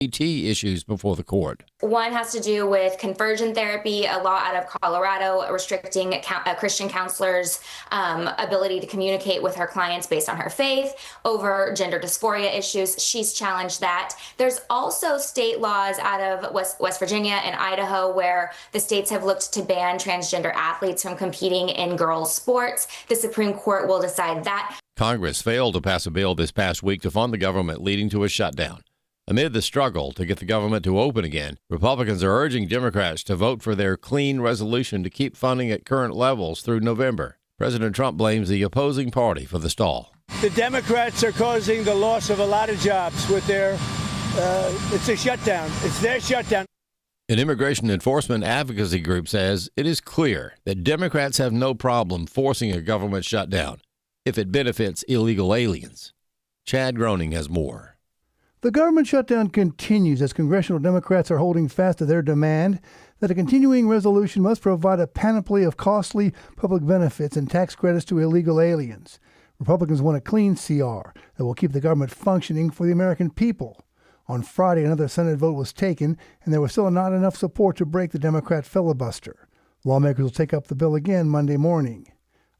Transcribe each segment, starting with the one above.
issues before the court. One has to do with conversion therapy, a law out of Colorado restricting Christian counselors' ability to communicate with her clients based on her faith over gender dysphoria issues. She's challenged that. There's also state laws out of West Virginia and Idaho where the states have looked to ban transgender athletes from competing in girls' sports. The Supreme Court will decide that. Congress failed to pass a bill this past week to fund the government, leading to a shutdown. Amid the struggle to get the government to open again, Republicans are urging Democrats to vote for their clean resolution to keep funding at current levels through November. President Trump blames the opposing party for the stall. The Democrats are causing the loss of a lot of jobs with their, it's a shutdown. It's their shutdown. An immigration enforcement advocacy group says it is clear that Democrats have no problem forcing a government shutdown if it benefits illegal aliens. Chad Groening has more. The government shutdown continues as congressional Democrats are holding fast to their demand that a continuing resolution must provide a panoply of costly public benefits and tax credits to illegal aliens. Republicans want a clean CR that will keep the government functioning for the American people. On Friday, another Senate vote was taken, and there was still not enough support to break the Democrat filibuster. Lawmakers will take up the bill again Monday morning.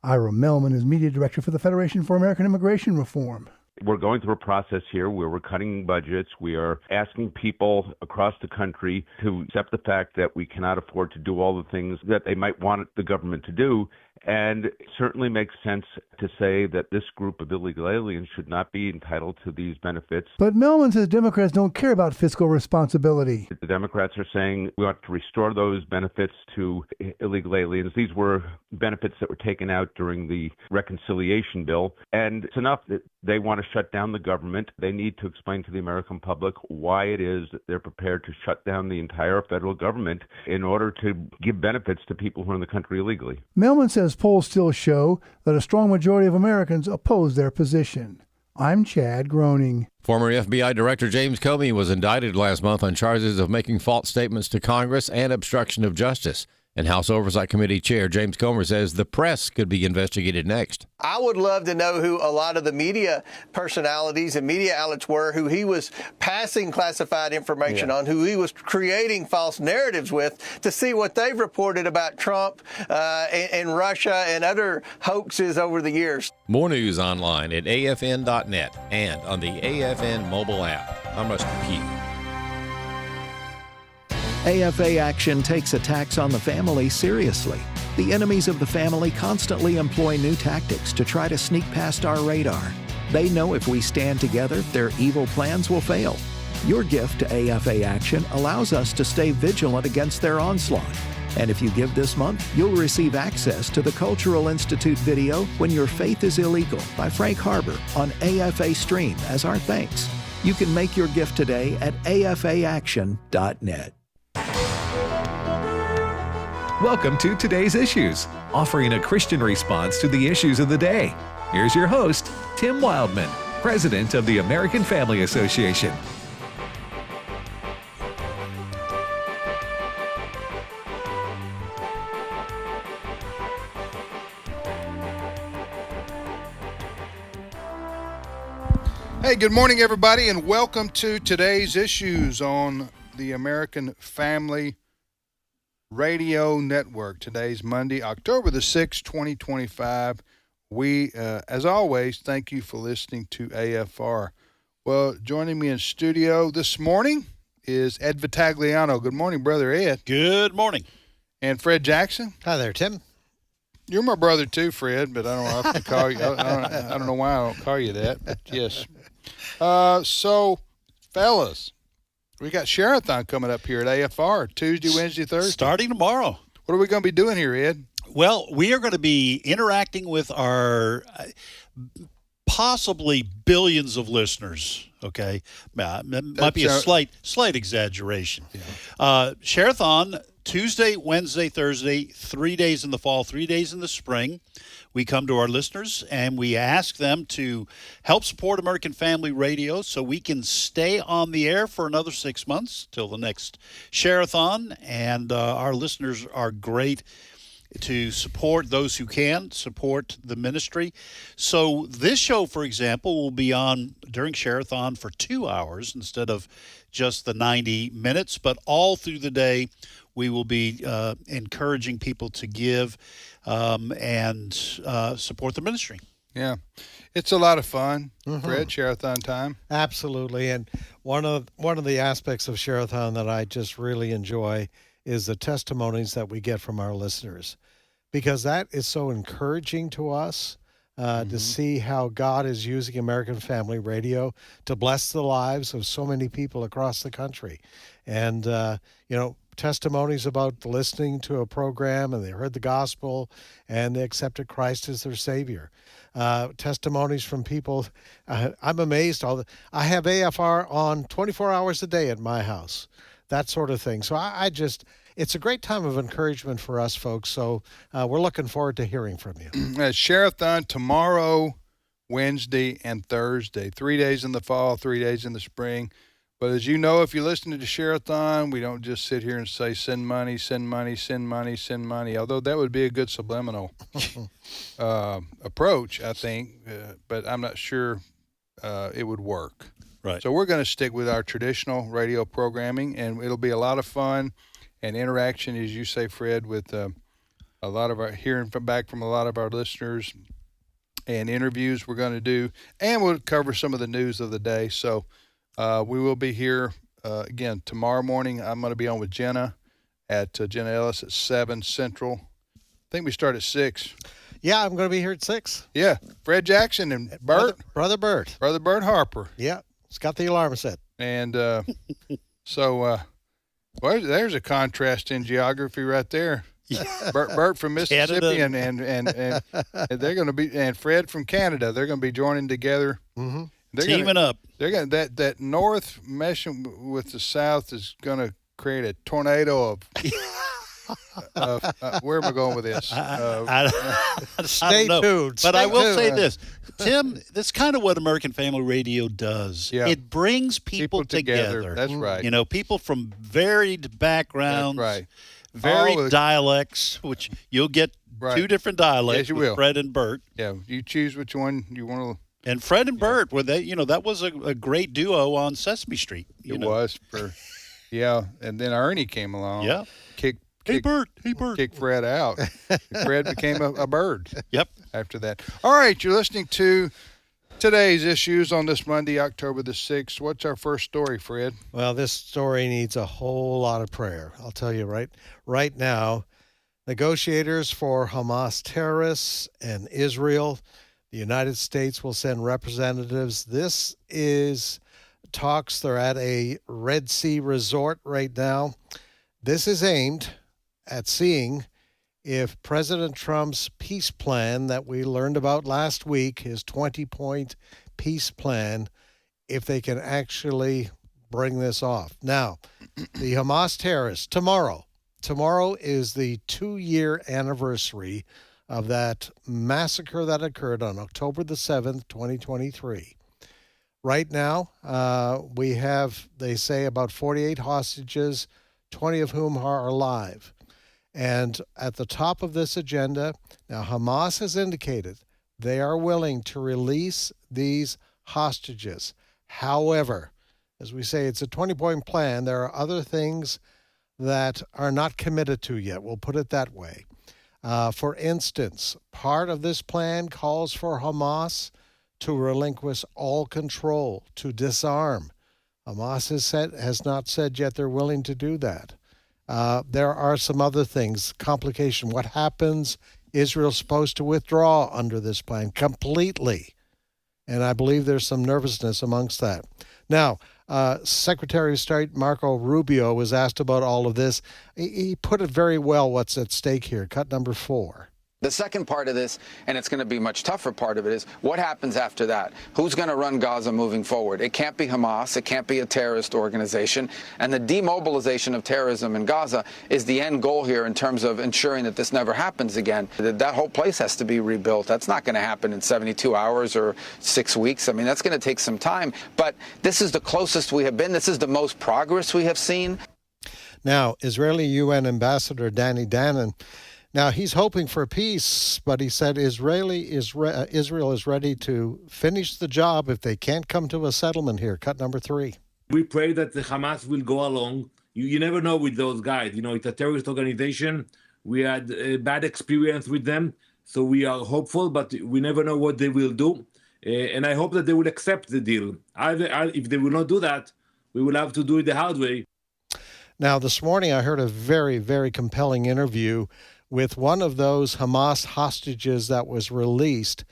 Ira Melman is media director for the Federation for American Immigration Reform. We're going through a process here where we're cutting budgets. We are asking people across the country to accept the fact that we cannot afford to do all the things that they might want the government to do. And it certainly makes sense to say that this group of illegal aliens should not be entitled to these benefits. But Melman says Democrats don't care about fiscal responsibility. The Democrats are saying we want to restore those benefits to illegal aliens. These were benefits that were taken out during the reconciliation bill. And it's enough that they want to shut down the government. They need to explain to the American public why it is that they're prepared to shut down the entire federal government in order to give benefits to people who are in the country illegally. Melman says polls still show that a strong majority of Americans oppose their position. I'm Chad Groening. Former FBI Director James Comey was indicted last month on charges of making false statements to Congress and obstruction of justice. And House Oversight Committee Chair James Comer says the press could be investigated next. I would love to know who a lot of the media personalities and media outlets were, who he was passing classified information on, who he was creating false narratives with, to see what they've reported about Trump and Russia and other hoaxes over the years. More news online at afn.net and on the AFN mobile app. I'm Russ Key. AFA Action takes attacks on the family seriously. The enemies of the family constantly employ new tactics to try to sneak past our radar. They know if we stand together, their evil plans will fail. Your gift to AFA Action allows us to stay vigilant against their onslaught. And if you give this month, you'll receive access to the Cultural Institute video When Your Faith is Illegal by Frank Harbor on AFA Stream as our thanks. You can make your gift today at afaaction.net. Welcome to Today's Issues, offering a Christian response to the issues of the day. Here's your host, Tim Wildmon, President of the American Family Association. Hey, good morning, everybody, and welcome to Today's Issues on the American Family Radio Network. Today's Monday, October the 6th, 2025. We, as always, thank you for listening to AFR. Well, joining me in studio this morning is Ed Vitagliano. Good morning, Brother Ed. Good morning. And Fred Jackson. Hi there, Tim. You're my brother too, Fred, but I don't know if to call you. I don't know why I don't call you that, but yes. So, fellas, we got Share-a-thon coming up here at AFR Tuesday, Wednesday, Thursday. Starting tomorrow. What are we going to be doing here, Ed? Well, we are going to be interacting with our possibly billions of listeners. Okay, might be a slight exaggeration. Yeah. Share-a-thon Tuesday, Wednesday, Thursday, 3 days in the fall, 3 days in the spring. We come to our listeners and we ask them to help support American Family Radio so we can stay on the air for another 6 months till the next Share-a-thon. And our listeners are great to support those who can support the ministry. So this show, for example, will be on during Share-a-thon for 2 hours instead of just the 90 minutes, but all through the day we will be encouraging people to give and support the ministry. Yeah. It's a lot of fun, Fred, Share-a-thon time. Absolutely. And one of the aspects of Share-a-thon that I just really enjoy is the testimonies that we get from our listeners, because that is so encouraging to us to see how God is using American Family Radio to bless the lives of so many people across the country. And, testimonies about listening to a program and they heard the gospel and they accepted Christ as their Savior. Testimonies from people. I'm amazed. I have AFR on 24 hours a day at my house, that sort of thing. So it's a great time of encouragement for us folks. So we're looking forward to hearing from you. Share-a-thon tomorrow, Wednesday, and Thursday. 3 days in the fall, 3 days in the spring. But as you know, if you're listening to Share-a-thon, we don't just sit here and say, send money, send money, send money, send money, although that would be a good subliminal approach, I think, but I'm not sure it would work. Right. So we're going to stick with our traditional radio programming, and it'll be a lot of fun and interaction, as you say, Fred, with a lot of our hearing back from a lot of our listeners and interviews we're going to do, and we'll cover some of the news of the day. So we will be here again tomorrow morning. I'm going to be on with Jenna Jenna Ellis at 7 Central. I think we start at 6. Yeah, I'm going to be here at 6. Yeah, Fred Jackson and Bert. Brother Bert. Brother Bert Harper. Yeah, it's got the alarm set. And there's a contrast in geography right there. Bert from Mississippi and they're going to be, and Fred from Canada. They're going to be joining together. Mm-hmm. Teaming up. They're going that north meshing with the south is going to create a tornado of where am I going with this? Stay tuned. But I will say this, Tim, that's kind of what American Family Radio does. Yeah. It brings people together. That's right. People from varied backgrounds, That's right. varied dialects, which you'll get two different dialects yes, you with will. Fred and Bert. Yeah, you choose which one you want to. And Fred and Bert, were they? That was a great duo on Sesame Street. Was for, and then Ernie came along. Yeah, Hey Bert, kick Fred out. Fred became a bird. Yep. After that, all right, you're listening to today's issues on this Monday, October the 6th. What's our first story, Fred? Well, this story needs a whole lot of prayer. I'll tell you right now, negotiators for Hamas terrorists and Israel. The United States will send representatives. This is talks. They're at a Red Sea resort right now. This is aimed at seeing if President Trump's peace plan that we learned about last week, his 20-point peace plan, if they can actually bring this off. Now, the Hamas terrorists, tomorrow is the 2-year anniversary of that massacre that occurred on October the 7th, 2023. Right now, we have, they say, about 48 hostages, 20 of whom are alive. And at the top of this agenda, now Hamas has indicated they are willing to release these hostages. However, as we say, it's a 20-point plan. There are other things that are not committed to yet. We'll put it that way. For instance, part of this plan calls for Hamas to relinquish all control, to disarm. Hamas has not said yet they're willing to do that. There are some other things, complication. What happens? Israel's supposed to withdraw under this plan completely. And I believe there's some nervousness amongst that. Now, Secretary of State Marco Rubio was asked about all of this. He put it very well, what's at stake here. Cut number 4. The second part of this, and it's going to be a much tougher part of it, is what happens after that? Who's going to run Gaza moving forward? It can't be Hamas. It can't be a terrorist organization. And the demobilization of terrorism in Gaza is the end goal here in terms of ensuring that this never happens again. That whole place has to be rebuilt. That's not going to happen in 72 hours or 6 weeks. I mean, that's going to take some time. But this is the closest we have been. This is the most progress we have seen. Now, Israeli UN Ambassador Danny Danon Now, he's hoping for peace, but he said Israel is ready to finish the job if they can't come to a settlement here. Cut number 3. We pray that the Hamas will go along. You never know with those guys. It's a terrorist organization. We had a bad experience with them, so we are hopeful, but we never know what they will do. And I hope that they will accept the deal. If they will not do that, we will have to do it the hard way. Now, this morning I heard a very, very compelling interview with one of those Hamas hostages that was released.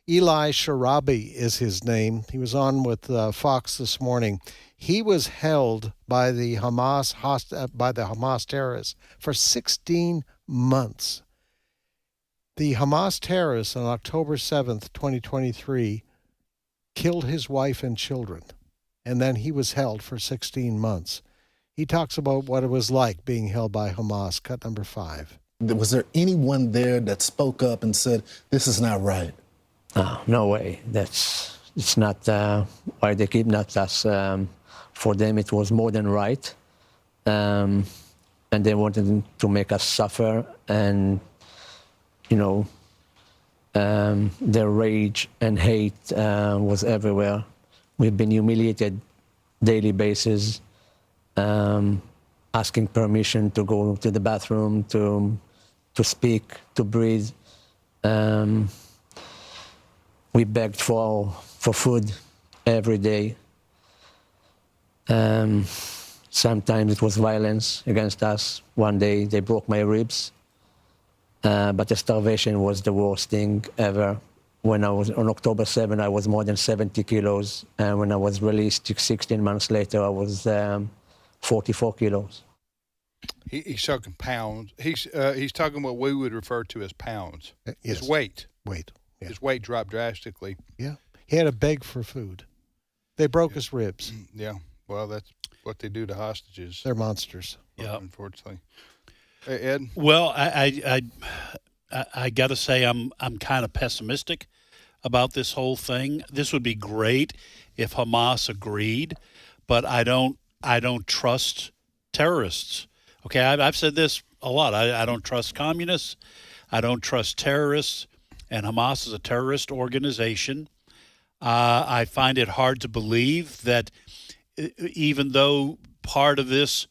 Eli Sharabi is his name. He was on with Fox this morning. He was held by the Hamas terrorists for 16 months. The Hamas terrorists on October 7th, 2023, killed his wife and children, and then he was held for 16 months. He talks about what it was like being held by Hamas. Cut number 5. Was there anyone there that spoke up and said, this is not right? Oh, no way. It's not why they kidnapped us. For them, it was more than right. And they wanted to make us suffer. And, their rage and hate was everywhere. We've been humiliated daily basis, asking permission to go to the bathroom, to speak, to breathe. We begged for food every day. Sometimes it was violence against us. One day they broke my ribs, but the starvation was the worst thing ever. When I was on October 7, I was more than 70 kilos, and when I was released 16 months later, I was 44 kilos. He's talking pounds. He's talking what we would refer to as pounds. Yes. His weight. Yeah. His weight dropped drastically. Yeah. He had to beg for food. They broke his ribs. Yeah. Well, that's what they do to hostages. They're monsters. Yeah. Unfortunately. Hey, Ed? Well, I got to say I'm kind of pessimistic about this whole thing. This would be great if Hamas agreed, but I don't trust terrorists. Okay, I've said this a lot. I don't trust communists. I don't trust terrorists. And Hamas is a terrorist organization. I find it hard to believe that even though part of this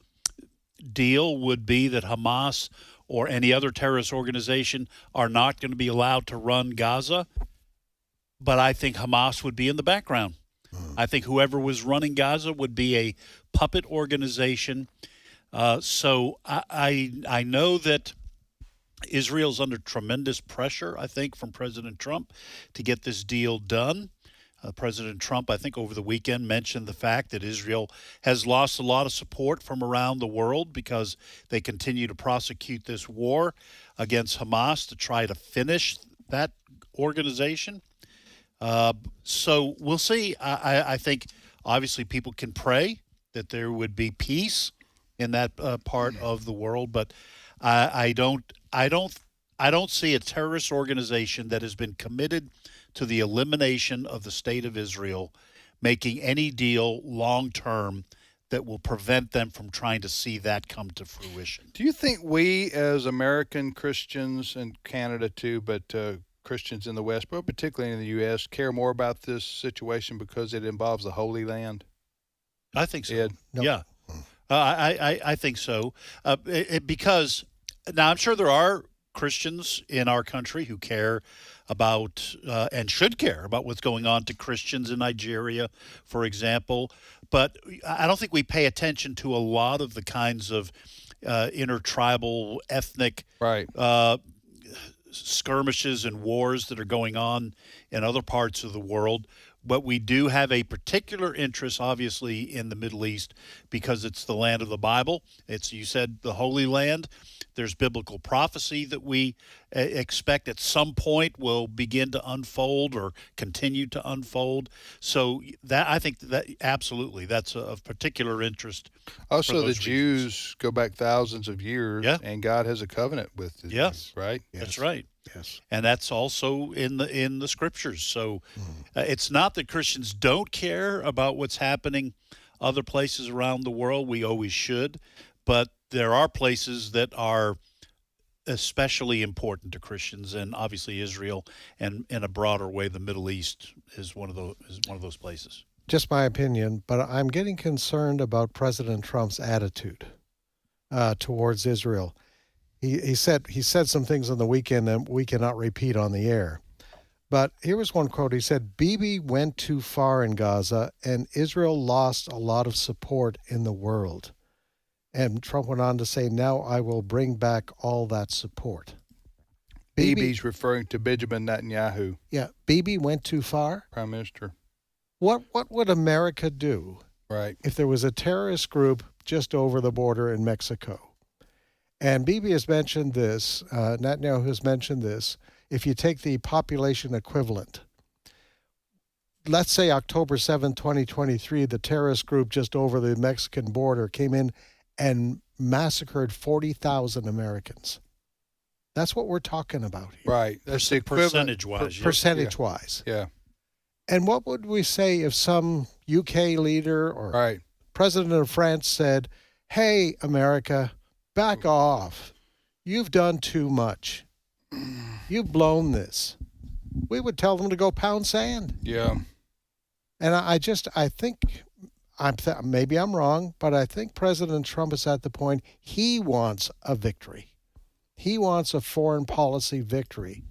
deal would be that Hamas or any other terrorist organization are not going to be allowed to run Gaza, but I think Hamas would be in the background. I think whoever was running Gaza would be a puppet organization. So I know that Israel's under tremendous pressure, I think, from President Trump to get this deal done. President Trump, I think, over the weekend mentioned the fact that Israel has lost a lot of support from around the world because they continue to prosecute this war against Hamas to try to finish that organization. So we'll see. I think, obviously, people can pray that there would be peace in that part of the world, but I don't see a terrorist organization that has been committed to the elimination of the state of Israel making any deal long term that will prevent them from trying to see that come to fruition. Do you think we as American Christians, and Canada too, but Christians in the West, but particularly in the U.S., care more about this situation because it involves the Holy Land? I think so. Ed? Nope. Yeah. I think so. Because now I'm sure there are Christians in our country who care about and should care about what's going on to Christians in Nigeria, for example. But I don't think we pay attention to a lot of the kinds of intertribal, ethnic skirmishes and wars that are going on in other parts of the world. But we do have a particular interest, obviously, in the Middle East because it's the land of the Bible. It's, you said, the Holy Land. There's biblical prophecy that we expect at some point will begin to unfold or continue to unfold. So that, I think that absolutely that's of particular interest. Also, the Jews go back thousands of years, and God has a covenant with the Jews, right? Yes. That's right. Yes. And that's also in the scriptures. So it's not that Christians don't care about what's happening other places around the world. We always should. But there are places that are especially important to Christians, and obviously Israel, and in a broader way, the Middle East is one of those places. Just my opinion, but I'm getting concerned about President Trump's attitude towards Israel. He said some things on the weekend that we cannot repeat on the air. But here was one quote. He said, "Bibi went too far in Gaza, and Israel lost a lot of support in the world." And Trump went on to say, "Now I will bring back all that support." Bibi's referring to Benjamin Netanyahu. Yeah, Bibi went too far. Prime Minister. What would America do if there was a terrorist group just over the border in Mexico? And Bibi has mentioned this, Netanyahu has mentioned this. If you take the population equivalent, let's say October 7, 2023, the terrorist group just over the Mexican border came in and massacred 40,000 Americans. That's what we're talking about here. Right. That's the equivalent. Percentage-wise. Percentage-wise. Yeah. And what would we say if some UK leader or president of France said, "Hey, America, back off. You've done too much. You've blown this." We would tell them to go pound sand. Yeah. And I think, maybe I'm wrong, but I think President Trump is at the point he wants a victory. He wants a foreign policy victory,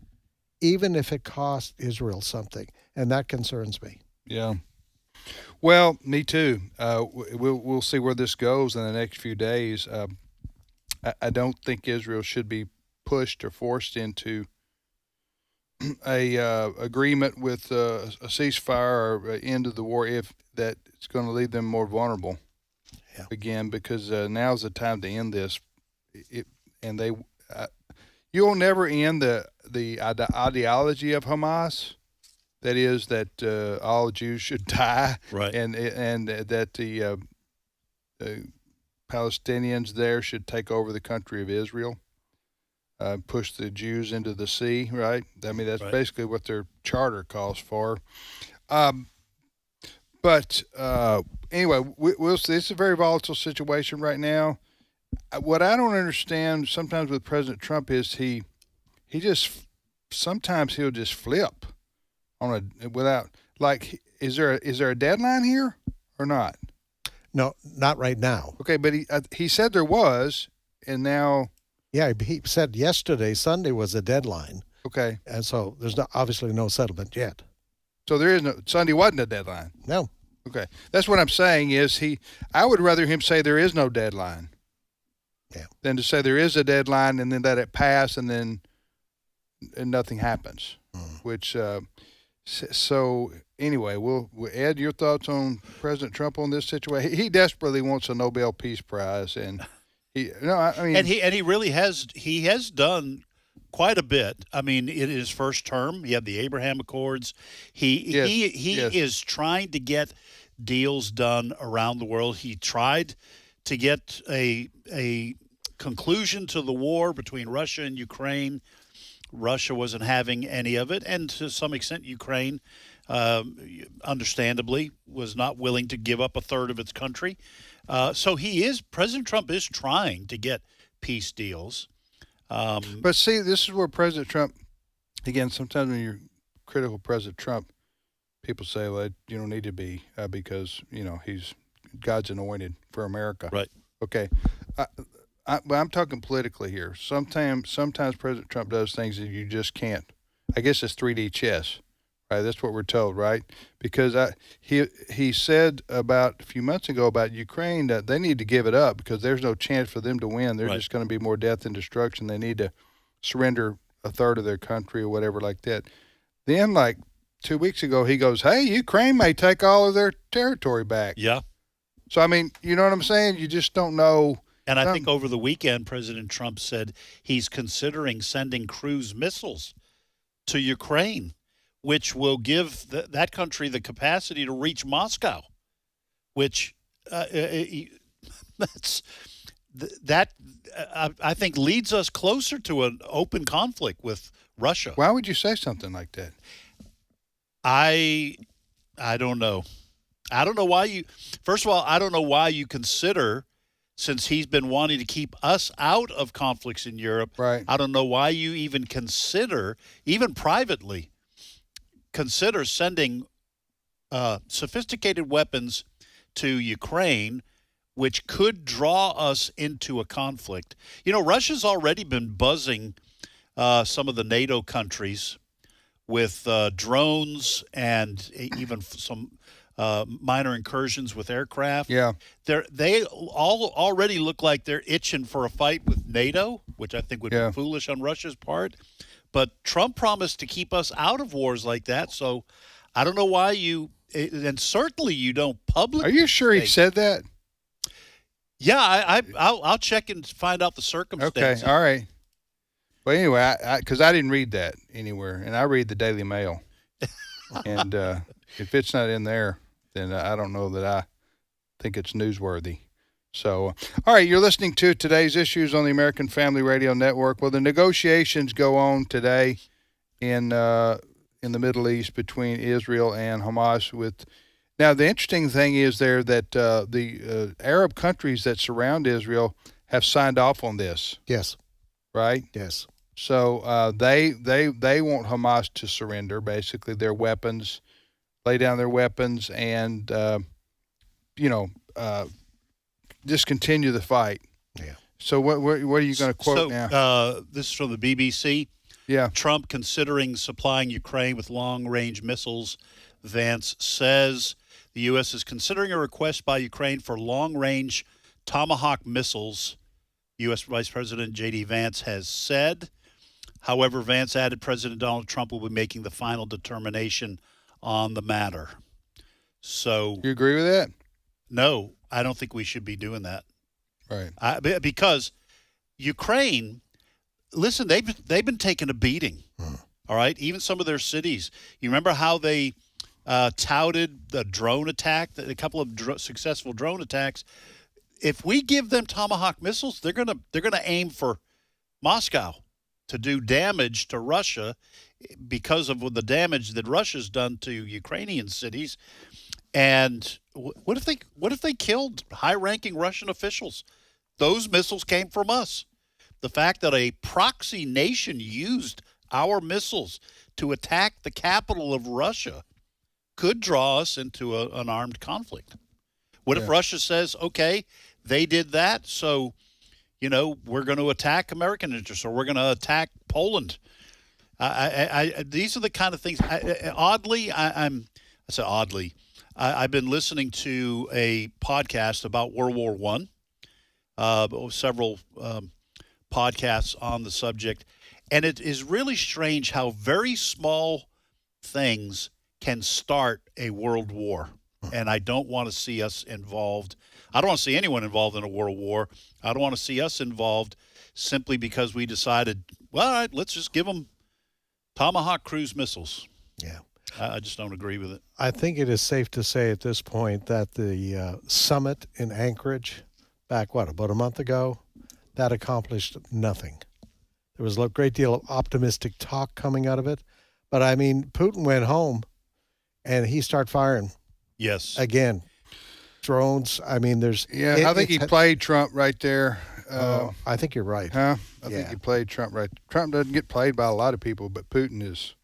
even if it costs Israel something. And that concerns me. Yeah. Well, me too. We'll see where this goes in the next few days. I don't think Israel should be pushed or forced into a agreement with a ceasefire or end of the war if that it's going to leave them more vulnerable again, because now's the time to end this. You'll never end the ideology of Hamas. That is that all Jews should die, right? And that the Palestinians there should take over the country of Israel, push the Jews into the sea, right? I mean, that's basically what their charter calls for. But anyway, we'll see. It's a very volatile situation right now. What I don't understand sometimes with President Trump is he just sometimes he'll just flip on without, like, is there a deadline here or not? No, not right now. Okay, but he said there was, and now. Yeah, he said yesterday, Sunday was a deadline. Okay. And so there's obviously no settlement yet. So there is no, Sunday wasn't a deadline? No. Okay. That's what I'm saying is I would rather him say there is no deadline. Yeah. Than to say there is a deadline and then let it pass and nothing happens. Which, so anyway, we'll Ed, your thoughts on President Trump on this situation? He desperately wants a Nobel Peace Prize, and he really has done quite a bit. I mean, in his first term, he had the Abraham Accords. He is trying to get deals done around the world. He tried to get a conclusion to the war between Russia and Ukraine. Russia wasn't having any of it, and to some extent, Ukraine, understandably, was not willing to give up a third of its country. So President Trump is trying to get peace deals. But see, this is where President Trump, again, sometimes when you're critical of President Trump, people say, well, you don't need to be because, he's God's anointed for America. Right. Okay. But I'm talking politically here. Sometimes President Trump does things that you just can't. I guess it's 3D chess, right? That's what we're told, right? Because he said about a few months ago about Ukraine that they need to give it up because there's no chance for them to win. There's just going to be more death and destruction. They need to surrender a third of their country or whatever like that. Then, like 2 weeks ago, he goes, "Hey, Ukraine may take all of their territory back." Yeah. So I mean, you know what I'm saying? You just don't know. And I think over the weekend, President Trump said he's considering sending cruise missiles to Ukraine, which will give that country the capacity to reach Moscow, which I think leads us closer to an open conflict with Russia. Why would you say something like that? I don't know. I don't know why you – first of all, I don't know why you consider since he's been wanting to keep us out of conflicts in Europe. Right. I don't know why you even consider, even privately, consider sending sophisticated weapons to Ukraine, which could draw us into a conflict. You know, Russia's already been buzzing some of the NATO countries with drones and even some minor incursions with aircraft. Yeah. They all already look like they're itching for a fight with NATO, which I think would be foolish on Russia's part. But Trump promised to keep us out of wars like that, so I don't know why you – and certainly you don't publicly. Are you sure he said that? Yeah, I'll check and find out the circumstances. Okay, all right. Well, anyway, because I didn't read that anywhere, and I read the Daily Mail. And if it's not in there, then I don't know that I think it's newsworthy. So, all right, you're listening to today's issues on the American Family Radio Network. Well, the negotiations go on today in the Middle East between Israel and Hamas. Now, the interesting thing is there that the Arab countries that surround Israel have signed off on this. Yes. Right? Yes. So they want Hamas to surrender, basically, their weapons, lay down their weapons, and just continue the fight. Yeah. So what are you going to quote now? This is from the BBC. Yeah. Trump considering supplying Ukraine with long-range missiles. Vance says the U.S. is considering a request by Ukraine for long-range Tomahawk missiles, U.S. Vice President J.D. Vance has said. However, Vance added President Donald Trump will be making the final determination on the matter. So you agree with that? No, I don't think we should be doing that. Right. Because Ukraine, listen, they've been taking a beating. All right, even some of their cities. You remember how they touted the drone attack, a couple of successful drone attacks. If we give them Tomahawk missiles, they're gonna aim for Moscow to do damage to Russia because of the damage that Russia's done to Ukrainian cities. And what if they killed high-ranking Russian officials? Those missiles came from us. The fact that a proxy nation used our missiles to attack the capital of Russia could draw us into an armed conflict. What if Russia says, okay, they did that, so we're going to attack American interests, or we're going to attack Poland. These are the kind of things. I've been listening to a podcast about World War I, several podcasts on the subject, and it is really strange how very small things can start a world war. And I don't want to see us involved. I don't want to see anyone involved in a world war. I don't want to see us involved simply because we decided, well, all right, let's just give them Tomahawk cruise missiles. Yeah. I just don't agree with it. I think it is safe to say at this point that the summit in Anchorage back, about a month ago, that accomplished nothing. There was a great deal of optimistic talk coming out of it. But, I mean, Putin went home and he started firing. Yes. Again, drones. I mean, there's. Yeah, I think he played Trump right there. I think you're right. Huh? I think he played Trump right. Trump doesn't get played by a lot of people, but Putin has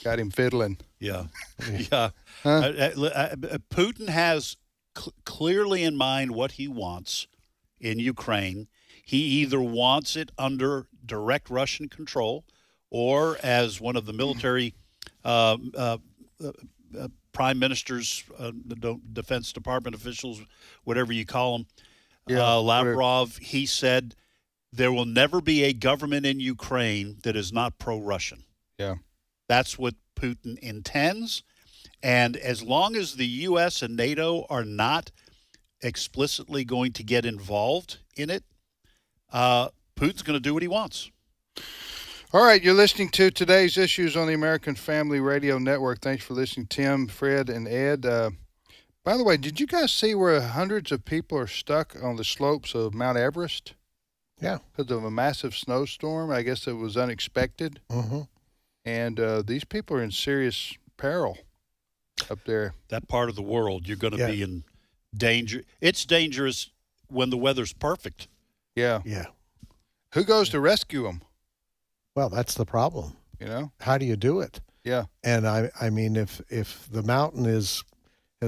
got him fiddling. Yeah. Yeah. Huh? Putin has clearly in mind what he wants in Ukraine. He either wants it under direct Russian control, or as one of the military prime ministers, the Defense Department officials, whatever you call them, Lavrov, he said there will never be a government in Ukraine that is not pro-Russian. Yeah. That's what Putin intends. And as long as the U.S. and NATO are not explicitly going to get involved in it, Putin's going to do what he wants. All right, you're listening to today's issues on the American Family Radio Network. Thanks for listening, Tim, Fred, and Ed. By the way, did you guys see where hundreds of people are stuck on the slopes of Mount Everest? Yeah. Because of a massive snowstorm. I guess it was unexpected. Mm-hmm. And these people are in serious peril up there. That part of the world, you're going to be in danger. It's dangerous when the weather's perfect. Yeah. Yeah. Who goes to rescue them? Well, that's the problem. You know? How do you do it? Yeah. And I mean, if the mountain has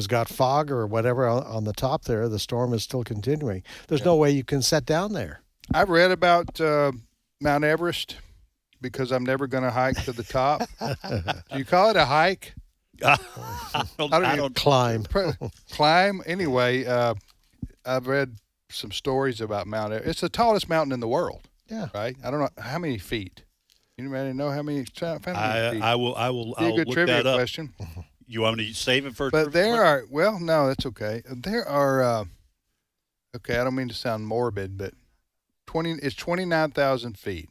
got fog or whatever on the top there, the storm is still continuing. There's no way you can set down there. I've read about Mount Everest because I'm never going to hike to the top. Do you call it a hike? I don't climb. Climb. Anyway, I've read some stories about Mount Everest. It's the tallest mountain in the world. Yeah. Right? I don't know how many feet. Anybody know how many feet? I will Be a good look trivia that up. question. You want me to save it for? But there are. Well, no, that's okay. There are. Okay, I don't mean to sound morbid, but it's 29,000 feet.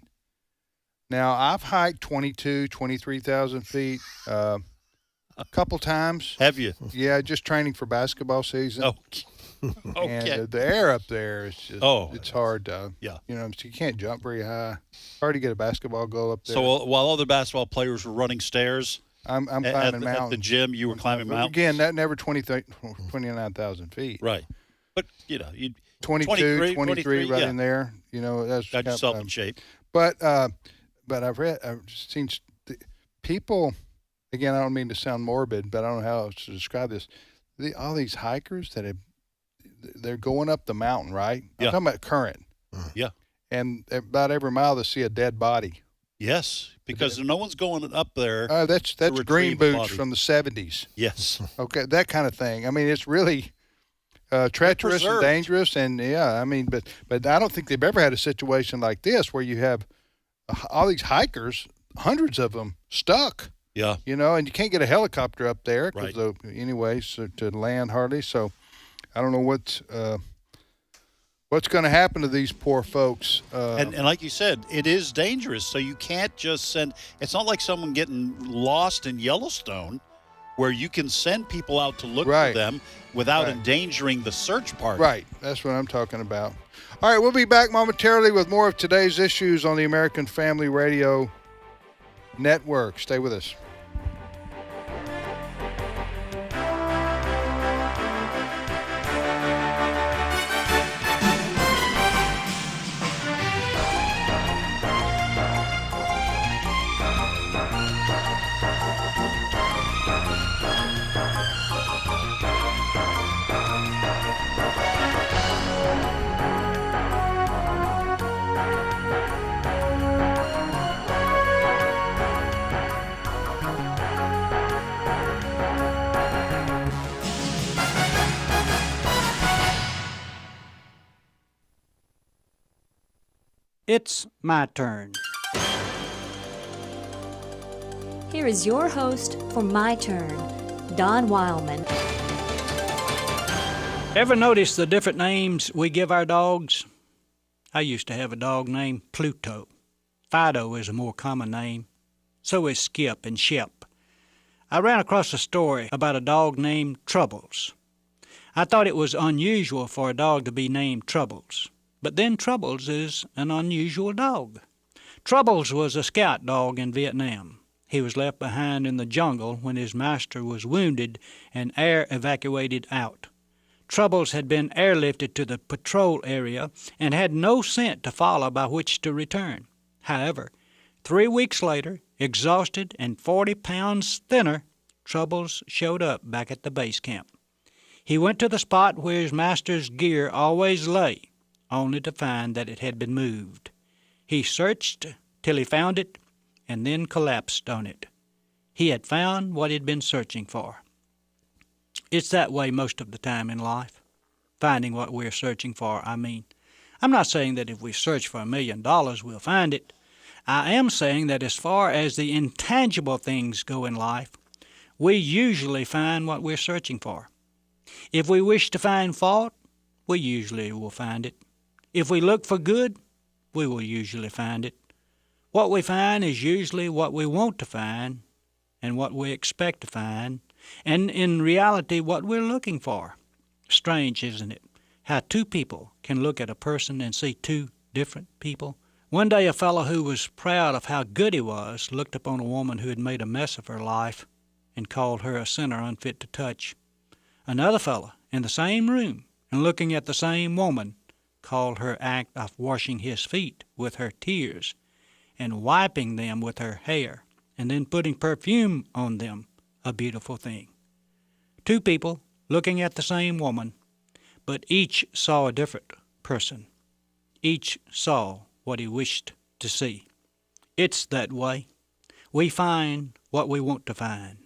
Now I've hiked 23,000 feet a couple times. Have you? Yeah, just training for basketball season. Oh. Okay. And the air up there is just, it's hard to, yeah. You know, so you can't jump very high. Hard to get a basketball goal up there. So while other basketball players were running stairs, I'm climbing mountains. At the gym, you were climbing mountains. Again, that never 29,000 feet. Right. But, you know, 23 right yeah. in there. You know, that's got yourself in shape. But I've seen people, again, I don't mean to sound morbid, but I don't know how else to describe this. All these hikers they're going up the mountain, right? Yeah. I'm talking about current. Yeah. And about every mile they see a dead body. Yes, because no one's going up there. That's green boots from the 70s. Yes. Okay, that kind of thing. I mean, it's really treacherous and dangerous, and yeah, I mean, but I don't think they've ever had a situation like this where you have all these hikers, hundreds of them, stuck. Yeah. You know, and you can't get a helicopter up there right. So to land hardly. So I don't know what's going to happen to these poor folks. And like you said, it is dangerous. So you can't just send. It's not like someone getting lost in Yellowstone, where you can send people out to look for them without endangering the search party. Right. That's what I'm talking about. All right, we'll be back momentarily with more of today's issues on the American Family Radio Network. Stay with us. It's my turn. Here is your host for My Turn, Don Wildmon. Ever notice the different names we give our dogs? I used to have a dog named Pluto. Fido is a more common name. So is Skip and Shep. I ran across a story about a dog named Troubles. I thought it was unusual for a dog to be named Troubles. But then Troubles is an unusual dog. Troubles was a scout dog in Vietnam. He was left behind in the jungle when his master was wounded and air evacuated out. Troubles had been airlifted to the patrol area and had no scent to follow by which to return. However, 3 weeks later, exhausted and 40 pounds thinner, Troubles showed up back at the base camp. He went to the spot where his master's gear always lay, only to find that it had been moved. He searched till he found it, and then collapsed on it. He had found what he'd been searching for. It's that way most of the time in life, finding what we're searching for, I mean. I'm not saying that if we search for $1 million, we'll find it. I am saying that as far as the intangible things go in life, we usually find what we're searching for. If we wish to find fault, we usually will find it. If we look for good, we will usually find it. What we find is usually what we want to find and what we expect to find, and in reality what we're looking for. Strange, isn't it, how two people can look at a person and see two different people? One day a fellow who was proud of how good he was looked upon a woman who had made a mess of her life and called her a sinner unfit to touch. Another fellow in the same room and looking at the same woman called her act of washing his feet with her tears and wiping them with her hair and then putting perfume on them a beautiful thing. Two people looking at the same woman, but each saw a different person. Each saw what he wished to see. It's that way. We find what we want to find.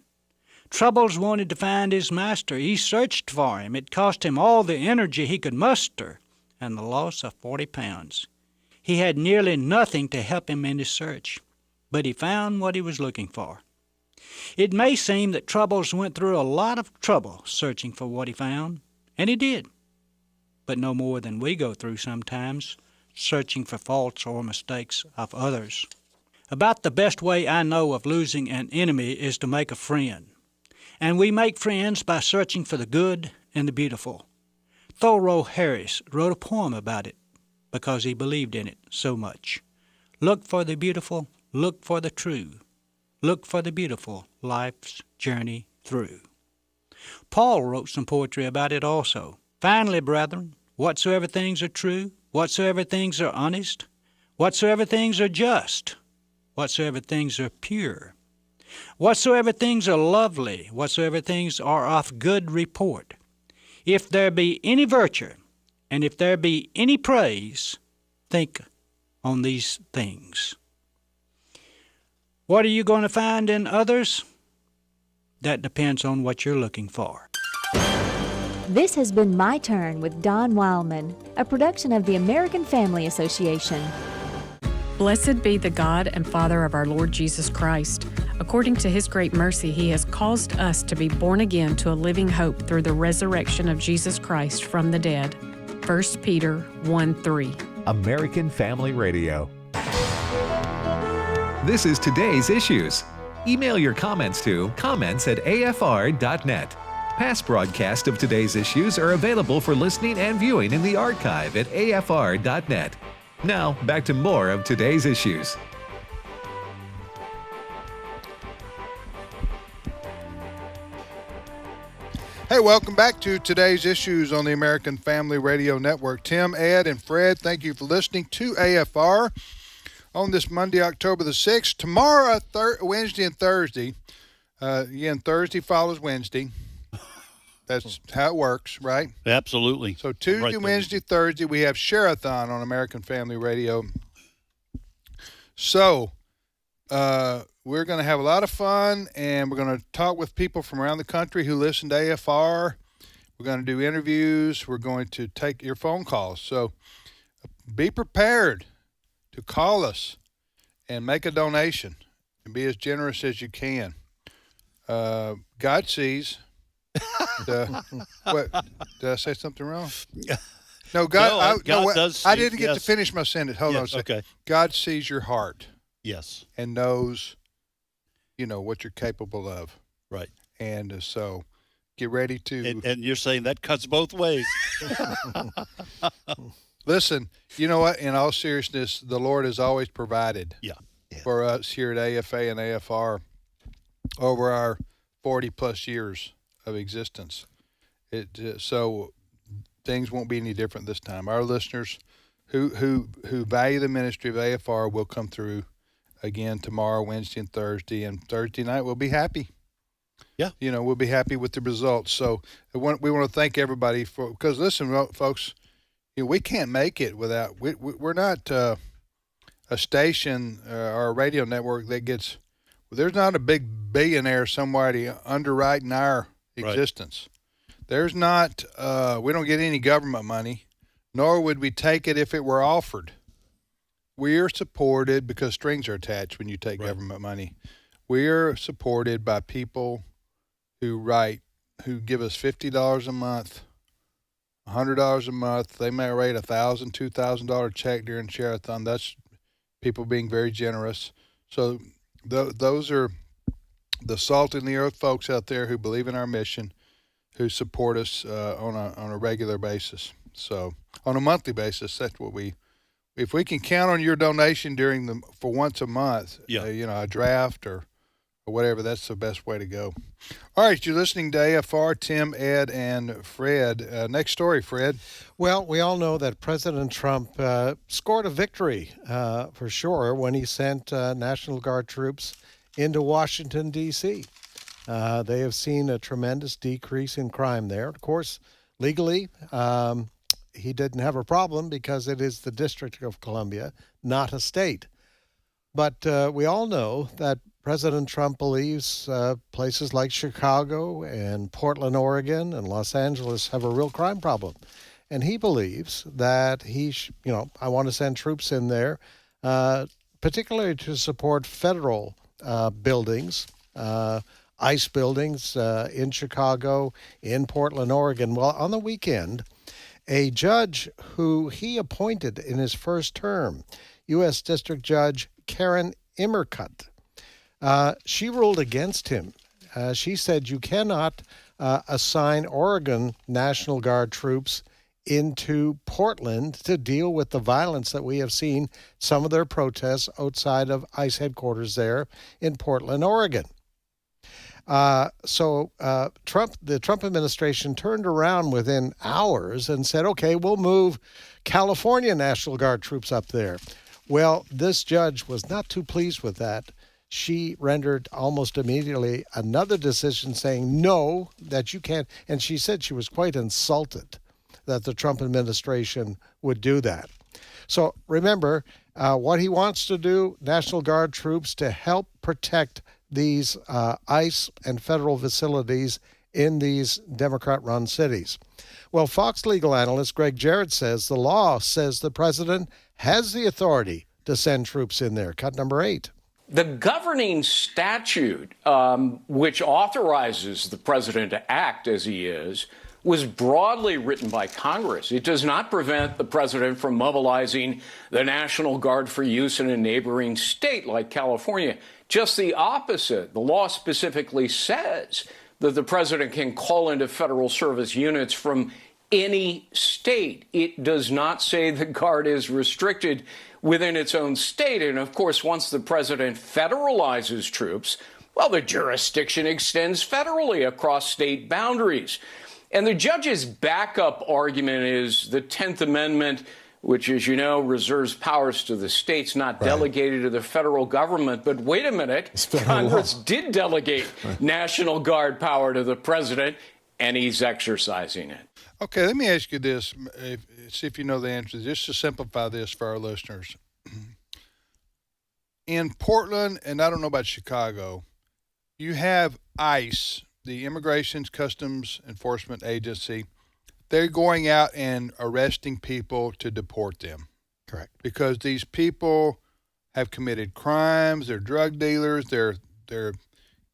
Troubles wanted to find his master. He searched for him. It cost him all the energy he could muster and the loss of 40 pounds. He had nearly nothing to help him in his search, but he found what he was looking for. It may seem that Troubles went through a lot of trouble searching for what he found, and he did, but no more than we go through sometimes, searching for faults or mistakes of others. About the best way I know of losing an enemy is to make a friend. And we make friends by searching for the good and the beautiful. Thoreau Harris wrote a poem about it because he believed in it so much. Look for the beautiful, look for the true. Look for the beautiful, life's journey through. Paul wrote some poetry about it also. Finally, brethren, whatsoever things are true, whatsoever things are honest, whatsoever things are just, whatsoever things are pure, whatsoever things are lovely, whatsoever things are of good report, if there be any virtue, and if there be any praise, think on these things. What are you going to find in others? That depends on what you're looking for. This has been My Turn with Don Wildmon, a production of the American Family Association. Blessed be the God and Father of our Lord Jesus Christ. According to his great mercy, he has caused us to be born again to a living hope through the resurrection of Jesus Christ from the dead. 1 Peter 1:3. American Family Radio. This is today's issues. Email your comments to comments@afr.net. Past broadcasts of today's issues are available for listening and viewing in the archive at afr.net. Now, back to more of today's issues. Hey, welcome back to today's issues on the American Family Radio Network. Tim, Ed, and Fred, thank you for listening to AFR on this Monday, October the 6th. Tomorrow, Wednesday and Thursday. Again, Thursday follows Wednesday. That's how it works, right? Absolutely. So Tuesday, Wednesday, Thursday, we have Share-a-thon on American Family Radio. So we're going to have a lot of fun, and we're going to talk with people from around the country who listen to AFR. We're going to do interviews. We're going to take your phone calls. So be prepared to call us and make a donation and be as generous as you can. God sees. What did I say something wrong? No, God. God does. I didn't get to finish my sentence. Hold on a second. Okay. God sees your heart. Yes. And knows, what you're capable of. Right. And so, get ready to. And you're saying that cuts both ways. Listen, you know what? In all seriousness, the Lord has always provided. For us here at AFA and AFR over our 40+ years of existence. So things won't be any different this time. Our listeners who value the ministry of AFR will come through again tomorrow, Wednesday, and Thursday. And Thursday night we'll be happy. Yeah. We'll be happy with the results. So we want to thank everybody because listen, folks, we can't make it without. We're not a station or a radio network that gets. There's not a big billionaire somebody underwriting our existence. There's not. We don't get any government money, nor would we take it if it were offered. We're supported because strings are attached when you take government money. We're supported by people who give us $50 a month, $100 a month. They may write $1,000, $2,000 check during Share-a-thon. That's people being very generous. So those are the salt in the earth folks out there who believe in our mission, who support us on a regular basis. So on a monthly basis, that's what if we can count on your donation for once a month, a draft or or whatever. That's the best way to go. All right, you're listening to AFR, Tim, Ed, and Fred. Next story, Fred. Well, we all know that President Trump scored a victory for sure when he sent National Guard troops into Washington, D.C. They have seen a tremendous decrease in crime there. Of course, legally, he didn't have a problem because it is the District of Columbia, not a state. But we all know that President Trump believes places like Chicago and Portland, Oregon, and Los Angeles have a real crime problem. And he believes that I want to send troops in there, particularly to support federal buildings, ICE buildings in Chicago, in Portland, Oregon. Well, on the weekend, a judge who he appointed in his first term, U.S. District Judge Karen Immercut, she ruled against him. She said you cannot assign Oregon National Guard troops into Portland to deal with the violence that we have seen, some of their protests outside of ICE headquarters there in Portland, Oregon. So the Trump administration turned around within hours and said, okay, we'll move California National Guard troops up there. Well, this judge was not too pleased with that. She rendered almost immediately another decision saying, no, that you can't. And she said she was quite insulted that the Trump administration would do that. So remember, what he wants to do, National Guard troops to help protect these ICE and federal facilities in these Democrat-run cities. Well, Fox legal analyst Greg Jarrett says the law says the president has the authority to send troops in there. Cut number 8. The governing statute, which authorizes the president to act as he is, was broadly written by Congress. It does not prevent the president from mobilizing the National Guard for use in a neighboring state like California. Just the opposite. The law specifically says that the president can call into federal service units from any state. It does not say the Guard is restricted within its own state. And of course, once the president federalizes troops, well, the jurisdiction extends federally across state boundaries. And the judge's backup argument is the 10th Amendment, which, as you know, reserves powers to the states, not delegated to the federal government. But wait a minute, Congress did delegate National Guard power to the president, and he's exercising it. Okay, let me ask you this, see if you know the answer, just to simplify this for our listeners. In Portland, and I don't know about Chicago, you have ICE, the Immigration Customs Enforcement Agency. They're going out and arresting people to deport them. Correct. Because these people have committed crimes, they're drug dealers, they're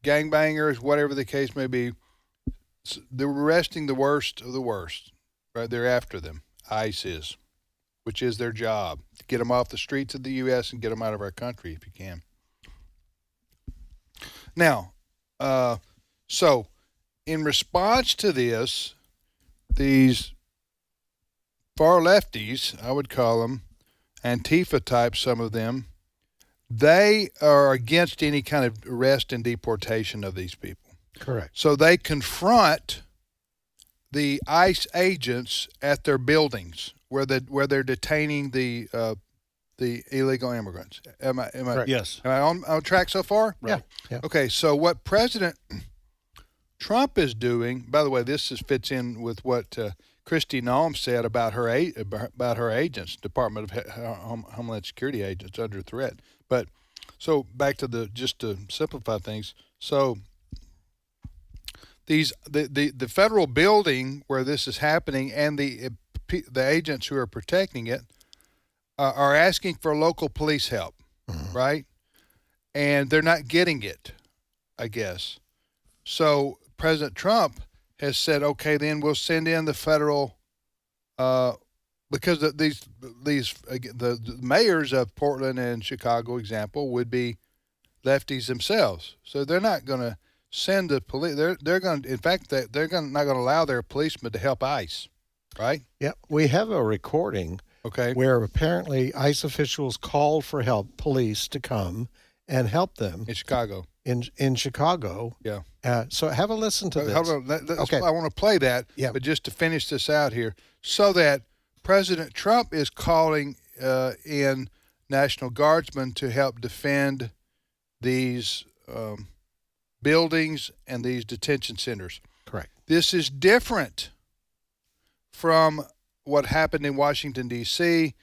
gangbangers, whatever the case may be. They're arresting the worst of the worst, right? They're after them. ICE is, which is their job, to get them off the streets of the U.S. and get them out of our country if you can. Now, so in response to this, these far lefties, I would call them, Antifa types, some of them, they are against any kind of arrest and deportation of these people. Correct. So they confront the ICE agents at their buildings where they're detaining the illegal immigrants. Am I Yes. Am I on track so far? Right. Yeah. Okay. So what President Trump is doing, by the way, this fits in with what Kristi Noem said about her agents, Department of Homeland Security agents under threat. But so back to just to simplify things. So the federal building where this is happening and the agents who are protecting it are asking for local police help, right? And they're not getting it, I guess. So President Trump has said, okay, then we'll send in the federal, because the mayors of Portland and Chicago, example, would be lefties themselves. So they're not going to send the police. They're going to, in fact, not going to allow their policemen to help ICE, right? Yeah, we have a recording. Okay. Where apparently ICE officials called for help, police to come and help them in Chicago. in Chicago. Yeah. So have a listen to this. Hold on. Okay. I want to play that. Yeah. But just to finish this out here, so that President Trump is calling in National Guardsmen to help defend these buildings and these detention centers. Correct. This is different from what happened in Washington, D.C.,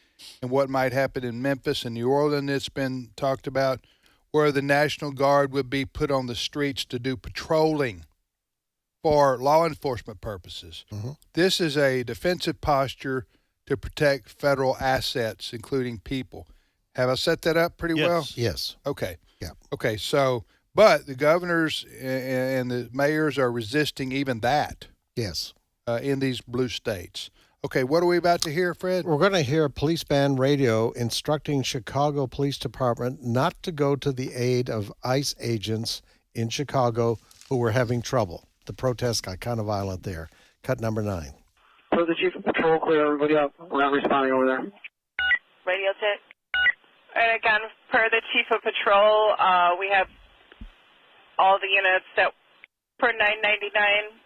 and what might happen in Memphis and New Orleans. It's been talked about, where the National Guard would be put on the streets to do patrolling for law enforcement purposes. Mm-hmm. This is a defensive posture to protect federal assets, including people. Have I set that up pretty well? Yes. Okay. Yeah. Okay, so, but the governors and the mayors are resisting even that. Yes. In these blue states. Okay, what are we about to hear, Fred? We're going to hear police band radio instructing Chicago Police Department not to go to the aid of ICE agents in Chicago who were having trouble. The protests got kind of violent there. Cut number 9. So the Chief of Patrol, clear everybody up. We're not responding over there. Radio check. And again, per the Chief of Patrol, we have all the units that per 999.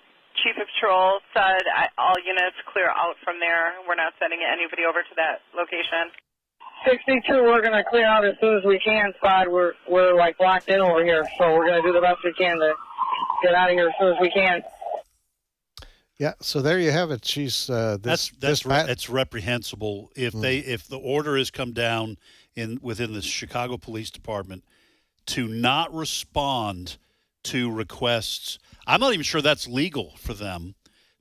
Chief of Patrol said all units clear out from there. We're not sending anybody over to that location. 62, we're going to clear out as soon as we can, Spud. We're like locked in over here, so we're going to do the best we can to get out of here as soon as we can. Yeah, so there you have it. She's That's reprehensible if the order has come down within the Chicago Police Department to not respond to requests. I'm not even sure that's legal for them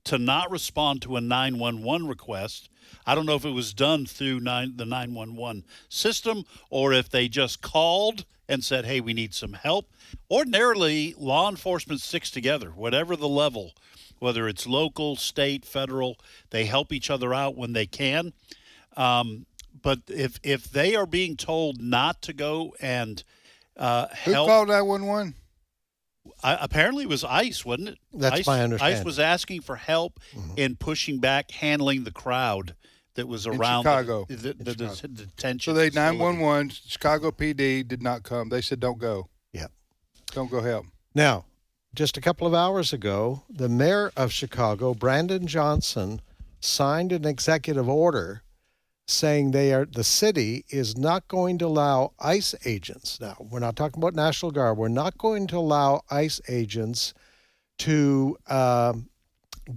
to not respond to a 911 request. I don't know if it was done through the 911 system or if they just called and said, hey, we need some help. Ordinarily, law enforcement sticks together, whatever the level, whether it's local, state, federal, they help each other out when they can. But if they are being told not to go and help. Who called 911? Apparently it was ICE, wasn't it? That's my understanding. ICE was asking for help in pushing back, handling the crowd that was around Chicago. The detention. So they facility. 911, Chicago PD did not come. They said, don't go. Yeah. Don't go help. Now, just a couple of hours ago, the mayor of Chicago, Brandon Johnson, signed an executive order saying the city is not going to allow ICE agents. Now, we're not talking about National Guard. We're not going to allow ICE agents to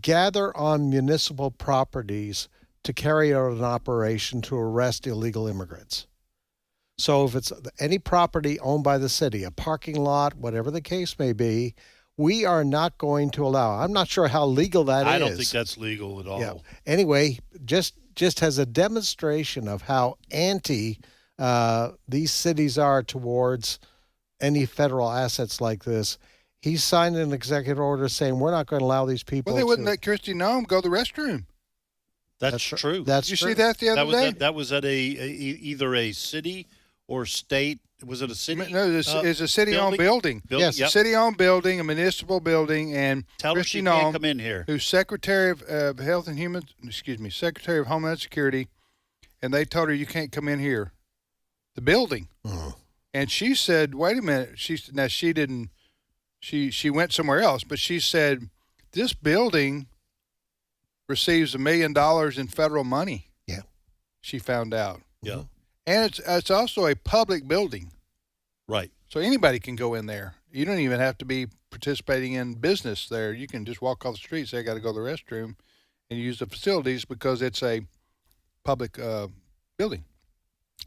gather on municipal properties to carry out an operation to arrest illegal immigrants. So if it's any property owned by the city, a parking lot, whatever the case may be, we are not going to allow. I'm not sure how legal that is. I don't think that's legal at all. Yeah. Anyway, just as a demonstration of how anti these cities are towards any federal assets like this, he signed an executive order saying we're not going to allow these people. Well, they wouldn't let Kristi Noem go to the restroom. That's true. That's you true. see that the other day? That was at either a city or state. Was it a city? No, it's a city-owned building. Yes, a city-owned building, a municipal building, and Tell her Kristi she Noem, can't come in here. who's Secretary of Secretary of Homeland Security, and they told her you can't come in here, the building. And she said, "Wait a minute." She didn't. She went somewhere else, but she said, "This building receives $1 million in federal money." Yeah, she found out. Yeah. And it's also a public building. Right. So anybody can go in there. You don't even have to be participating in business there. You can just walk off the street, say, I got to go to the restroom, and use the facilities because it's a public building.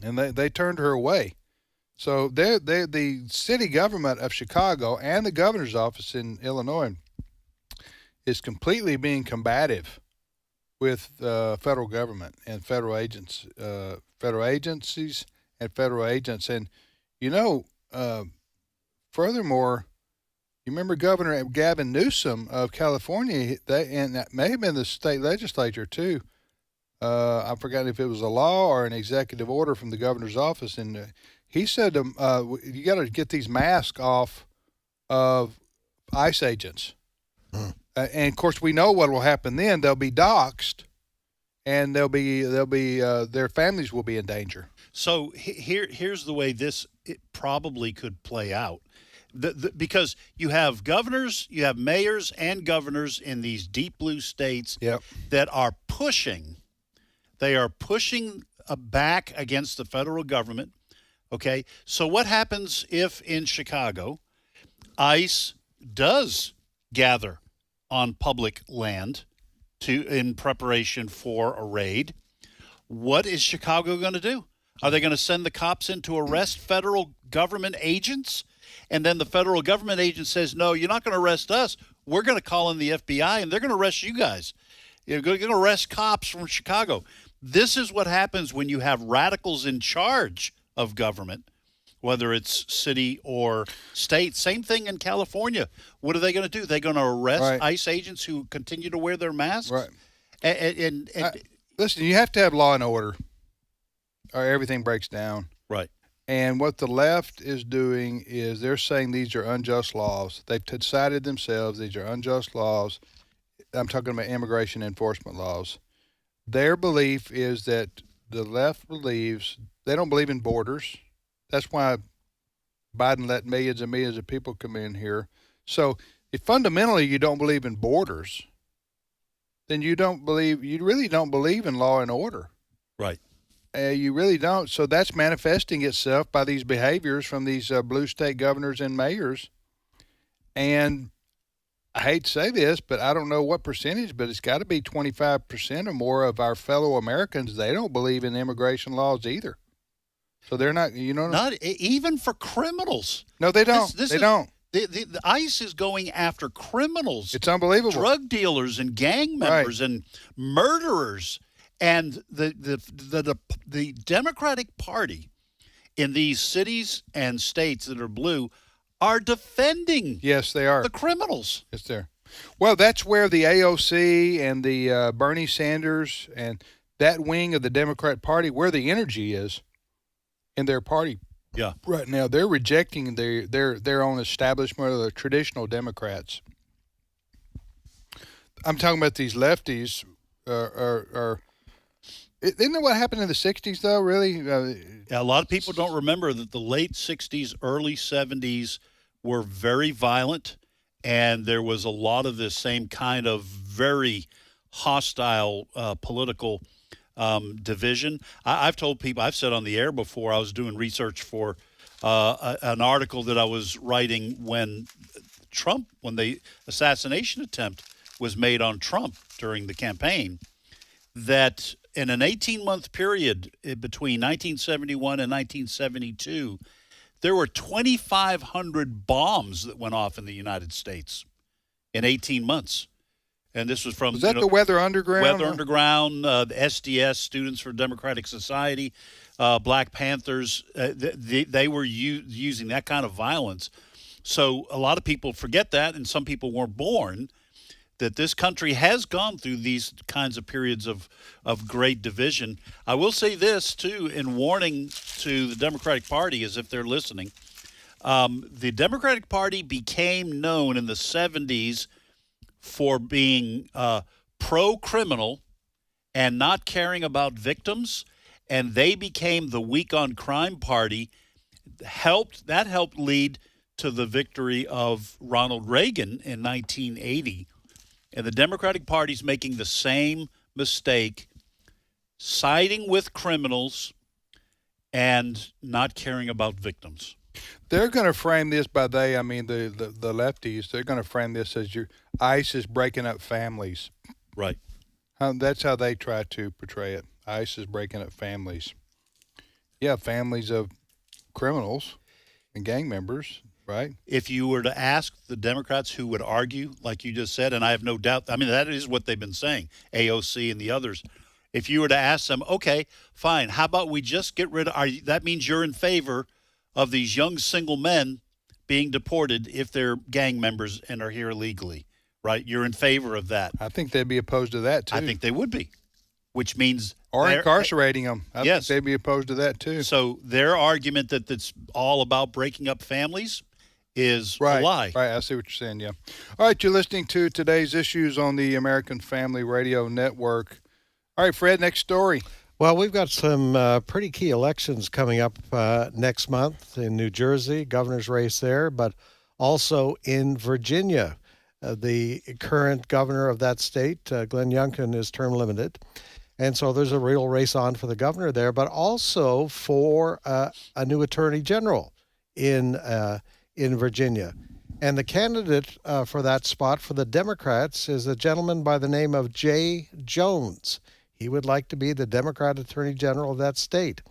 And they turned her away. So the city government of Chicago and the governor's office in Illinois is completely being combative with federal government and federal agencies and federal agents. And, furthermore, you remember Governor Gavin Newsom of California, and that may have been the state legislature too. I forgot if it was a law or an executive order from the governor's office. And he said, you got to get these masks off of ICE agents. And of course, we know what will happen then. They'll be doxxed, and their families will be in danger. So here's the way it probably could play out. Because you have governors, you have mayors and governors in these deep blue states that are pushing. They are pushing back against the federal government. Okay, so what happens if in Chicago, ICE does gather on public land in preparation for a raid? What is Chicago going to do? Are they going to send the cops in to arrest federal government agents? And then the federal government agent says, no, you're not going to arrest us. We're going to call in the FBI, and they're going to arrest you guys. You're going to arrest cops from Chicago. This is what happens when you have radicals in charge of government, whether it's city or state. Same thing in California. What are they going to do? They're going to arrest ICE agents who continue to wear their masks? Right. And listen, you have to have law and order or everything breaks down. Right. And what the left is doing is they're saying these are unjust laws. They've decided themselves these are unjust laws. I'm talking about immigration enforcement laws. Their belief is that the left believes they don't believe in borders. That's why Biden let millions and millions of people come in here. So if fundamentally you don't believe in borders, then you really don't believe in law and order. Right. You really don't. So that's manifesting itself by these behaviors from these blue state governors and mayors. And I hate to say this, but I don't know what percentage, but it's got to be 25% or more of our fellow Americans. They don't believe in immigration laws either. So they're not, not even for criminals. No, they don't. They don't. The ICE is going after criminals. It's unbelievable. Drug dealers and gang members and murderers. And the Democratic Party in these cities and states that are blue are defending yes, they are. The criminals. Yes, they are. Well, that's where the AOC and the Bernie Sanders and that wing of the Democrat Party, where the energy is in their party right now. They're rejecting their own establishment of the traditional Democrats. I'm talking about these lefties are isn't that what happened in the 60s, though, really? A lot of people don't remember that the late 60s, early 70s were very violent, and there was a lot of this same kind of very hostile political division. I've told people, I've said on the air before, I was doing research for an article that I was writing when the assassination attempt was made on Trump during the campaign, that in an 18-month period between 1971 and 1972, there were 2,500 bombs that went off in the United States in 18 months. And this was from... Was that the Weather Underground? Weather Underground, the SDS, Students for Democratic Society, Black Panthers. They were using that kind of violence. So a lot of people forget that, and some people weren't born, that this country has gone through these kinds of periods of great division. I will say this, too, in warning to the Democratic Party, as if they're listening. The Democratic Party became known in the 70s for being pro-criminal and not caring about victims, and they became the Weak on Crime Party. That helped lead to the victory of Ronald Reagan in 1980. And the Democratic Party's making the same mistake, siding with criminals and not caring about victims. They're going to frame this the lefties, they're going to frame this as ICE is breaking up families. Right. That's how they try to portray it. ICE is breaking up families. Yeah, families of criminals and gang members. Right. If you were to ask the Democrats who would argue, like you just said, and I have no doubt, that is what they've been saying, AOC and the others. If you were to ask them, okay, fine, how about we just get rid of, that means you're in favor of these young single men being deported if they're gang members and are here illegally, right? You're in favor of that. I think they'd be opposed to that, too. I think they would be, which means... Or incarcerating them. I think they'd be opposed to that, too. So their argument that it's all about breaking up families is a lie. Right, I see what you're saying, yeah. All right, you're listening to today's issues on the American Family Radio Network. All right, Fred, next story. Well, we've got some pretty key elections coming up next month in New Jersey, governor's race there, but Also in Virginia, the current governor of that state, Glenn Youngkin, is term limited. And so there's a real race on for the governor there, but also for a new attorney general in Virginia. And the candidate for that spot for the Democrats is a gentleman by the name of Jay Jones. He would like to be the Democrat attorney general of that state.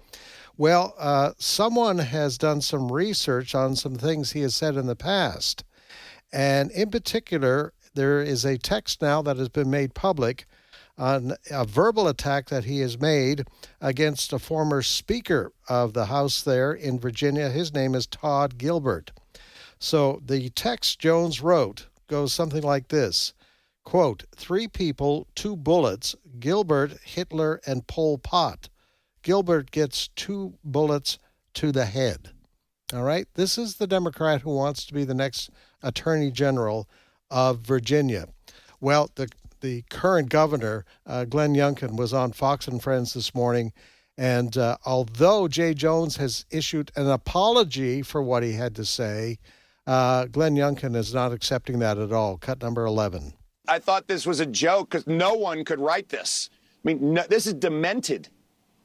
Well, someone has done some research on some things he has said in the past. And in particular, there is a text now that has been made public on a verbal attack that he has made against a former Speaker of the House there in Virginia. His name is Todd Gilbert. So the text Jones wrote goes something like this, quote, 3 people, 2 bullets, Gilbert, Hitler, and Pol Pot. Gilbert gets 2 bullets to the head. All right? This is the Democrat who wants to be the next Attorney General of Virginia. Well, the current governor, Glenn Youngkin, was on Fox and Friends this morning, and although Jay Jones has issued an apology for what he had to say, Glenn Youngkin is not accepting that at all. Cut number 11. I thought this was a joke because no one could write this. I mean, no, this is demented.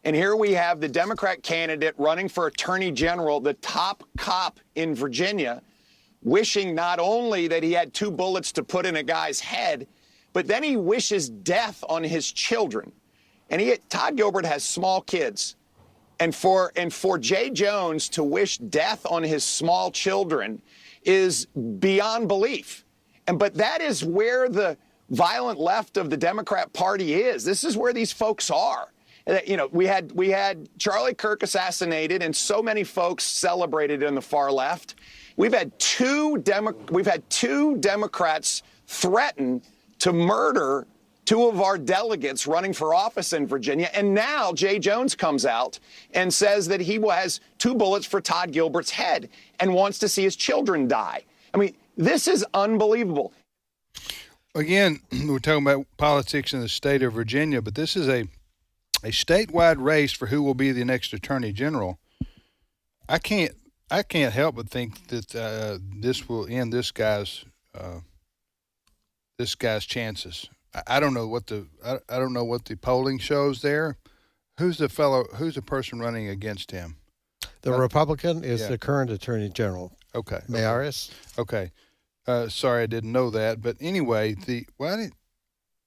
And here we have the Democrat candidate running for Attorney General, the top cop in Virginia, wishing not only that he had 2 bullets to put in a guy's head, but then he wishes death on his children. And Todd Gilbert has small kids. And for Jay Jones to wish death on his small children is beyond belief. But that is where the violent left of the Democrat Party is. This is where these folks are. You know, we had Charlie Kirk assassinated, and so many folks celebrated in the far left. We've had two Democrats threaten to murder 2 of our delegates running for office in Virginia, and now Jay Jones comes out and says that he has 2 bullets for Todd Gilbert's head and wants to see his children die. I mean, this is unbelievable. Again, we're talking about politics in the state of Virginia, but this is a statewide race for who will be the next attorney general. I can't help but think that this will end this guy's chances. I don't know what the polling shows there. Who's the person running against him? The Republican is the current attorney general. Okay. Mayoris. Okay. Sorry, I didn't know that. But anyway,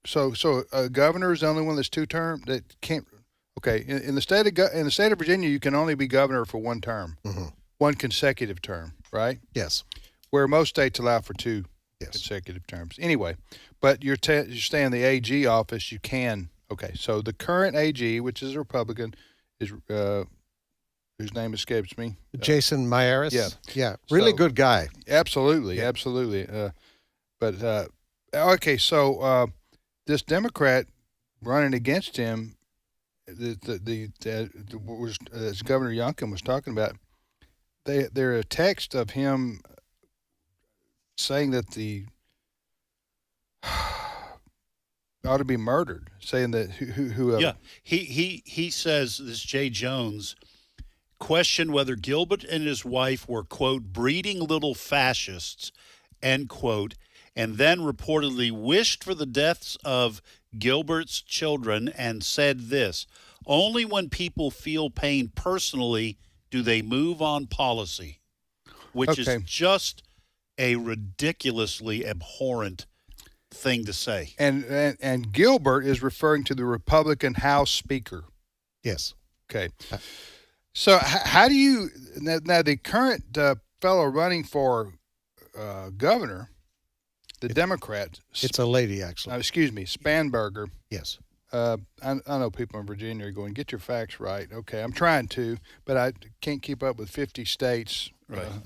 so a governor is the only one that's 2-term that can't. Okay, in the state of Virginia, you can only be governor for 1 term, 1 consecutive term, right? Yes. Where most states allow for 2 consecutive terms. Anyway, but you stay in the AG office, you can. Okay, so the current AG, which is a Republican, is whose name escapes me. Jason Mayeris. Yeah. Really good guy. Absolutely. But okay, so this Democrat running against him, as Governor Youngkin was talking about, there a text of him saying that the ought to be murdered, saying that whoever. Yeah, he says, this Jay Jones, questioned whether Gilbert and his wife were, quote, breeding little fascists, end quote, and then reportedly wished for the deaths of Gilbert's children and said this: only when people feel pain personally do they move on policy, which is just a ridiculously abhorrent thing to say. And Gilbert is referring to the Republican House Speaker. Yes. Okay. So how do you now the current fellow running for governor, the Democrat? It's a lady, actually. Excuse me, Spanberger. Yes. I know people in Virginia are going, get your facts right. Okay, I'm trying to, but I can't keep up with 50 states,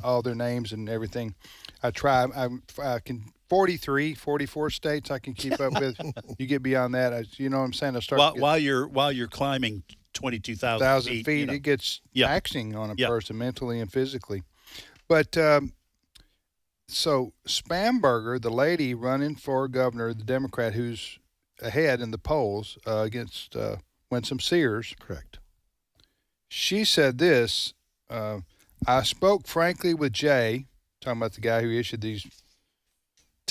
all their names and everything. I try. I can 44 states I can keep up with. You get beyond that, you know what I'm saying? I start while you're climbing 22,000 feet, you know. It gets taxing on a person mentally and physically. But so Spanberger, the lady running for governor, the Democrat who's ahead in the polls against Winsome Sears. Correct. She said this, I spoke frankly with Jay talking about the guy who issued these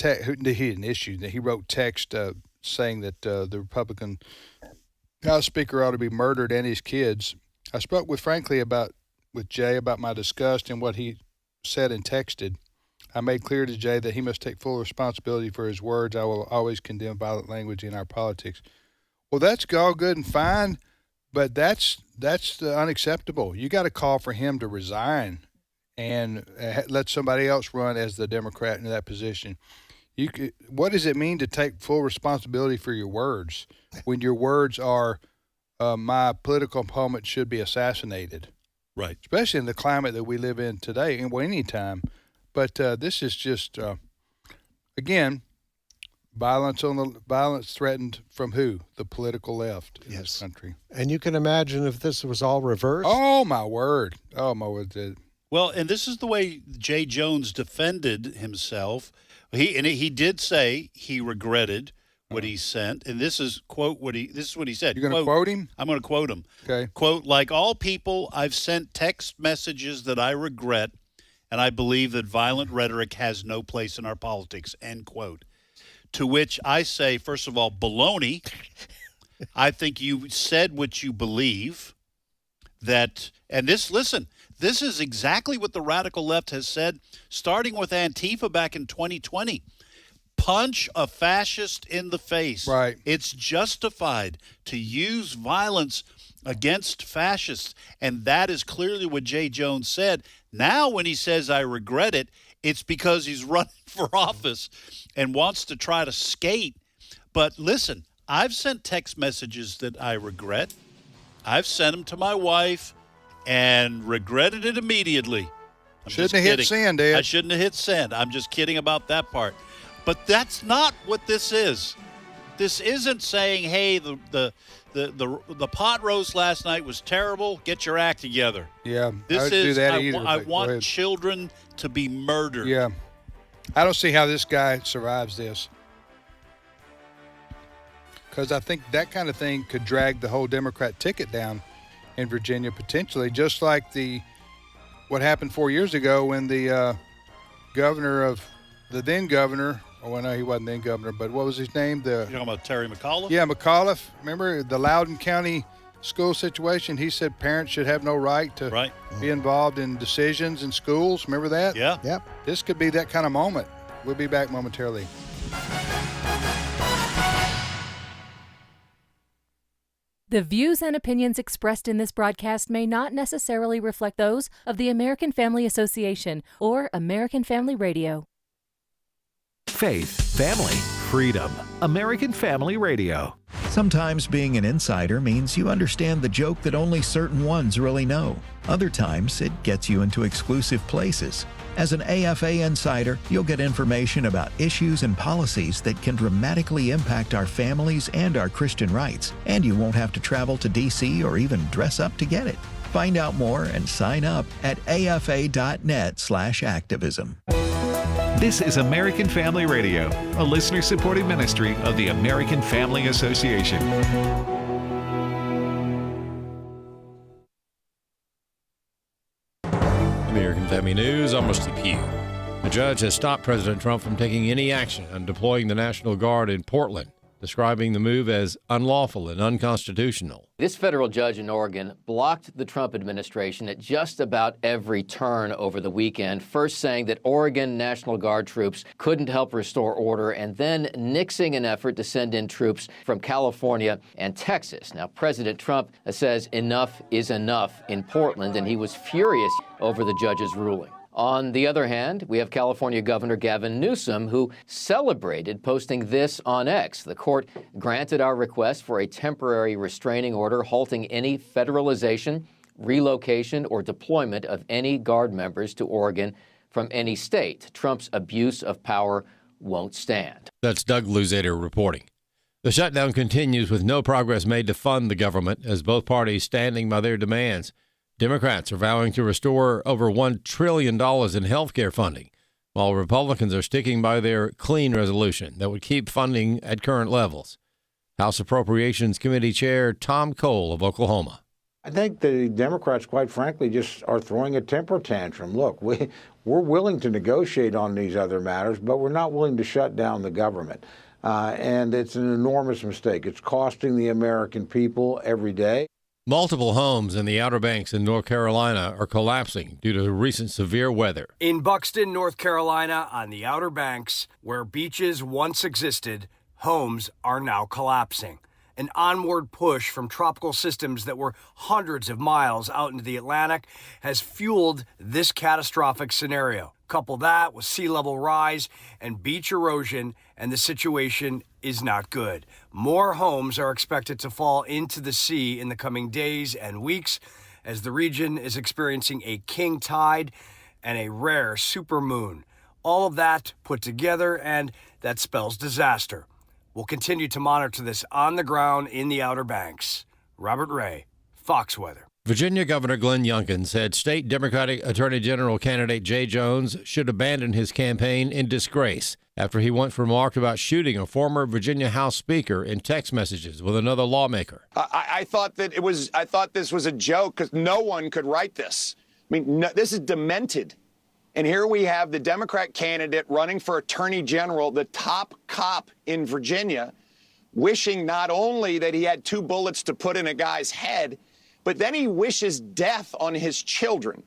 he didn't issue, he wrote text saying that the Republican House Speaker ought to be murdered and his kids. I spoke with Jay about my disgust and what he said and texted. I made clear to Jay that he must take full responsibility for his words. I will always condemn violent language in our politics. Well, that's all good and fine, but that's unacceptable. You got to call for him to resign and let somebody else run as the Democrat in that position. What does it mean to take full responsibility for your words when your words are, my political opponent should be assassinated? Right. Especially in the climate that we live in today, and any time. But this is just, again, violence threatened from who? The political left in this country. And you can imagine if this was all reversed. Oh, my word. Oh, my word. Well, and this is the way Jay Jones defended himself. He did say he regretted what he sent, and this is what he said. You're going to quote him? I'm going to quote him. Okay. Quote, like all people, I've sent text messages that I regret, and I believe that violent rhetoric has no place in our politics, end quote. To which I say, first of all, baloney. I think you said what you believe. This is exactly what the radical left has said, starting with Antifa back in 2020. Punch a fascist in the face. Right. It's justified to use violence against fascists, and that is clearly what Jay Jones said. Now when he says, I regret it, it's because he's running for office and wants to try to skate. But listen, I've sent text messages that I regret. I've sent them to my wife and regretted it immediately. Shouldn't have hit send, Ed. I shouldn't have hit send. I'm just kidding about that part. But that's not what this is. This isn't saying, hey, the pot roast last night was terrible. Get your act together. Yeah, this I would is do that I want children to be murdered. Yeah. I don't see how this guy survives this. Because I think that kind of thing could drag the whole Democrat ticket down in Virginia potentially, just like what happened 4 years ago when the then governor, oh, no, he wasn't then governor, but what was his name? You're talking about Terry McAuliffe? Yeah, McAuliffe. Remember the Loudoun County school situation? He said parents should have no right to be involved in decisions in schools. Remember that? Yeah. Yep. This could be that kind of moment. We'll be back momentarily. The views and opinions expressed in this broadcast may not necessarily reflect those of the American Family Association or American Family Radio. Faith, family, freedom. American Family Radio. Sometimes being an insider means you understand the joke that only certain ones really know. Other times, it gets you into exclusive places. As an AFA insider, you'll get information about issues and policies that can dramatically impact our families and our Christian rights, and you won't have to travel to D.C. or even dress up to get it. Find out more and sign up at afa.net/activism. This is American Family Radio, a listener-supported ministry of the American Family Association. American Family News, I'm Steve Pugh. A judge has stopped President Trump from taking any action on deploying the National Guard in Portland, describing the move as unlawful and unconstitutional. This federal judge in Oregon blocked the Trump administration at just about every turn over the weekend, first saying that Oregon National Guard troops couldn't help restore order, and then nixing an effort to send in troops from California and Texas. Now, President Trump says enough is enough in Portland, and he was furious over the judge's ruling. On the other hand, we have California Governor Gavin Newsom, who celebrated posting this on X. The court granted our request for a temporary restraining order halting any federalization, relocation, or deployment of any Guard members to Oregon from any state. Trump's abuse of power won't stand. That's Doug Luzader reporting. The shutdown continues with no progress made to fund the government, as both parties standing by their demands. Democrats are vowing to restore over $1 trillion in health care funding, while Republicans are sticking by their clean resolution that would keep funding at current levels. House Appropriations Committee Chair Tom Cole of Oklahoma. I think the Democrats, quite frankly, just are throwing a temper tantrum. Look, we're willing to negotiate on these other matters, but we're not willing to shut down the government. And it's an enormous mistake. It's costing the American people every day. Multiple homes in the Outer Banks in North Carolina are collapsing due to recent severe weather. In Buxton, North Carolina, on the Outer Banks, where beaches once existed, homes are now collapsing. An onward push from tropical systems that were hundreds of miles out into the Atlantic has fueled this catastrophic scenario. Couple that with sea level rise and beach erosion, and the situation is not good. More homes are expected to fall into the sea in the coming days and weeks as the region is experiencing a king tide and a rare supermoon. All of that put together, and that spells disaster. We'll continue to monitor this on the ground in the Outer Banks. Robert Ray, Fox Weather. Virginia Governor Glenn Youngkin said state Democratic Attorney General candidate Jay Jones should abandon his campaign in disgrace after he once remarked about shooting a former Virginia House Speaker in text messages with another lawmaker. I thought this was a joke because no one could write this. I mean, this is demented. And here we have the Democrat candidate running for Attorney General, the top cop in Virginia, wishing not only that he had 2 bullets to put in a guy's head, but then he wishes death on his children.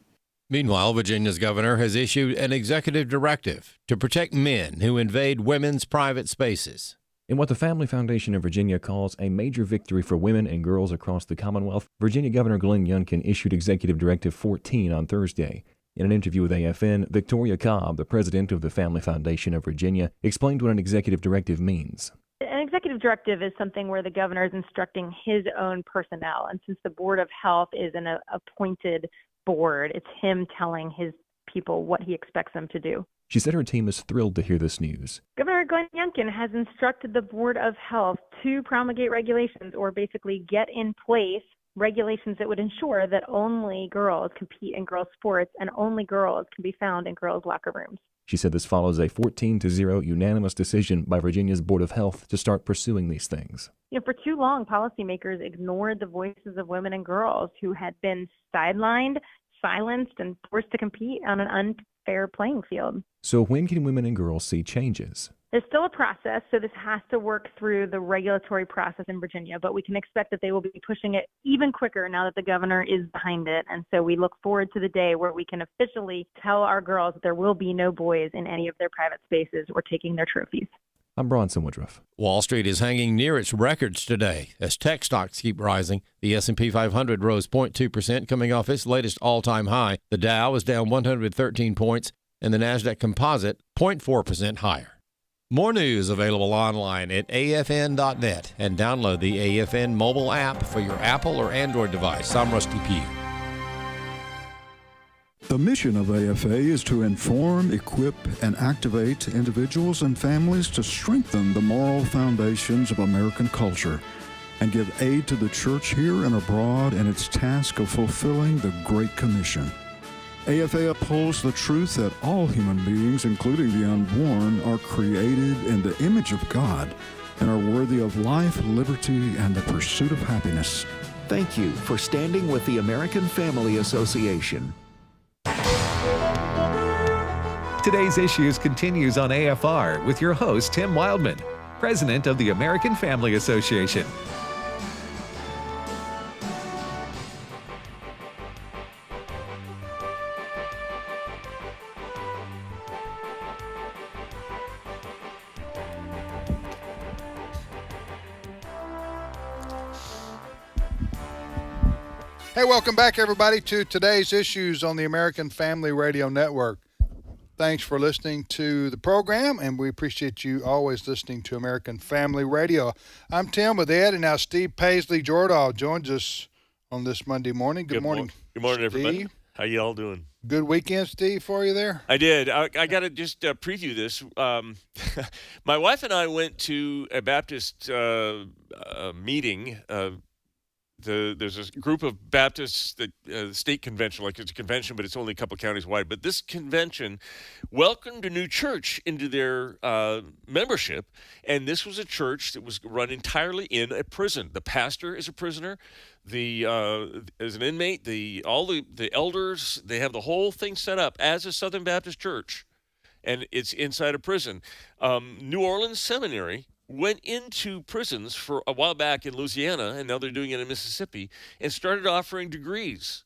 Meanwhile, Virginia's governor has issued an executive directive to protect men who invade women's private spaces. In what the Family Foundation of Virginia calls a major victory for women and girls across the Commonwealth, Virginia Governor Glenn Youngkin issued Executive Directive 14 on Thursday. In an interview with AFN, Victoria Cobb, the president of the Family Foundation of Virginia, explained what an executive directive means. An executive directive is something where the governor is instructing his own personnel. And since the Board of Health is an appointed board, it's him telling his people what he expects them to do. She said her team is thrilled to hear this news. Governor Glenn Youngkin has instructed the Board of Health to promulgate regulations, or basically get in place regulations that would ensure that only girls compete in girls' sports and only girls can be found in girls' locker rooms. She said this follows a 14-0 unanimous decision by Virginia's Board of Health to start pursuing these things. You know, for too long, policymakers ignored the voices of women and girls who had been sidelined, silenced, and forced to compete on an unfair playing field. So when can women and girls see changes? There's still a process, so this has to work through the regulatory process in Virginia, but we can expect that they will be pushing it even quicker now that the governor is behind it. And so we look forward to the day where we can officially tell our girls that there will be no boys in any of their private spaces or taking their trophies. I'm Bronson Woodruff. Wall Street is hanging near its records today as tech stocks keep rising. The S&P 500 rose 0.2%, coming off its latest all-time high. The Dow is down 113 points, and the Nasdaq Composite 0.4% higher. More news available online at afn.net and download the AFN mobile app for your Apple or Android device. I'm Rusty Pugh. The mission of AFA is to inform, equip, and activate individuals and families to strengthen the moral foundations of American culture and give aid to the church here and abroad in its task of fulfilling the Great Commission. AFA upholds the truth that all human beings, including the unborn, are created in the image of God and are worthy of life, liberty, and the pursuit of happiness. Thank you for standing with the American Family Association. Today's Issues continues on AFR with your host, Tim Wildmon, president of the American Family Association. Hey, welcome back, everybody, to today's Issues on the American Family Radio Network. Thanks for listening to the program, and we appreciate you always listening to American Family Radio. I'm Tim with Ed, and now Steve Paisley-Jordahl joins us on this Monday morning. Good morning. Good morning, Steve. everybody. How you all doing? Good weekend, Steve, for you there? I did. I got to just preview this. My wife and I went to a Baptist meeting there's a group of Baptists that state convention, like it's a convention, but it's only a couple counties wide. But this convention welcomed a new church into their membership, and this was a church that was run entirely in a prison. The pastor is a prisoner, as an inmate. All the elders, they have the whole thing set up as a Southern Baptist church, and it's inside a prison. New Orleans Seminary went into prisons for a while back in Louisiana, and now they're doing it in Mississippi, and started offering degrees.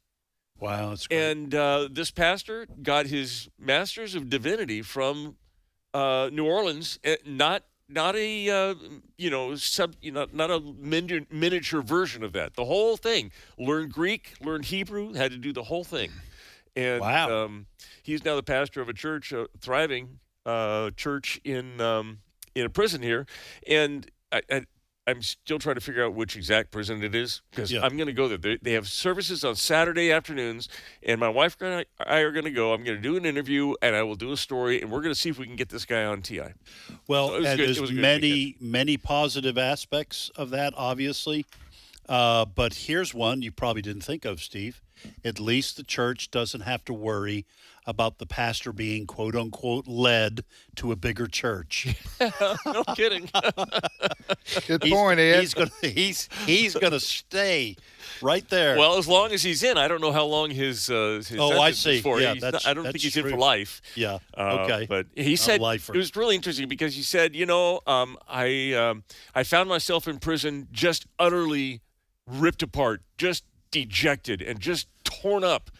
Wow, that's great. And this pastor got his Master's of Divinity from New Orleans, not a not a miniature version of that. The whole thing. Learned Greek, learned Hebrew, had to do the whole thing. And wow. He's now the pastor of a church, a thriving church in a prison here, and I'm still trying to figure out which exact prison it is, because I'm going to go there. They have services on Saturday afternoons, and my wife and I are going to go. I'm going to do an interview, and I will do a story, and we're going to see if we can get this guy on TI. Well, So there's many positive aspects of that, obviously. But here's one you probably didn't think of, Steve. At least the church doesn't have to worry about the pastor being, quote unquote, led to a bigger church. No kidding. Good point, Ed. He's gonna stay right there. Well, as long as he's in, I don't know how long his sentence I see. is for. Yeah, I don't think he's in for life. Yeah. Okay. But he said it was really interesting because he said, I found myself in prison just utterly ripped apart, just dejected and just torn up.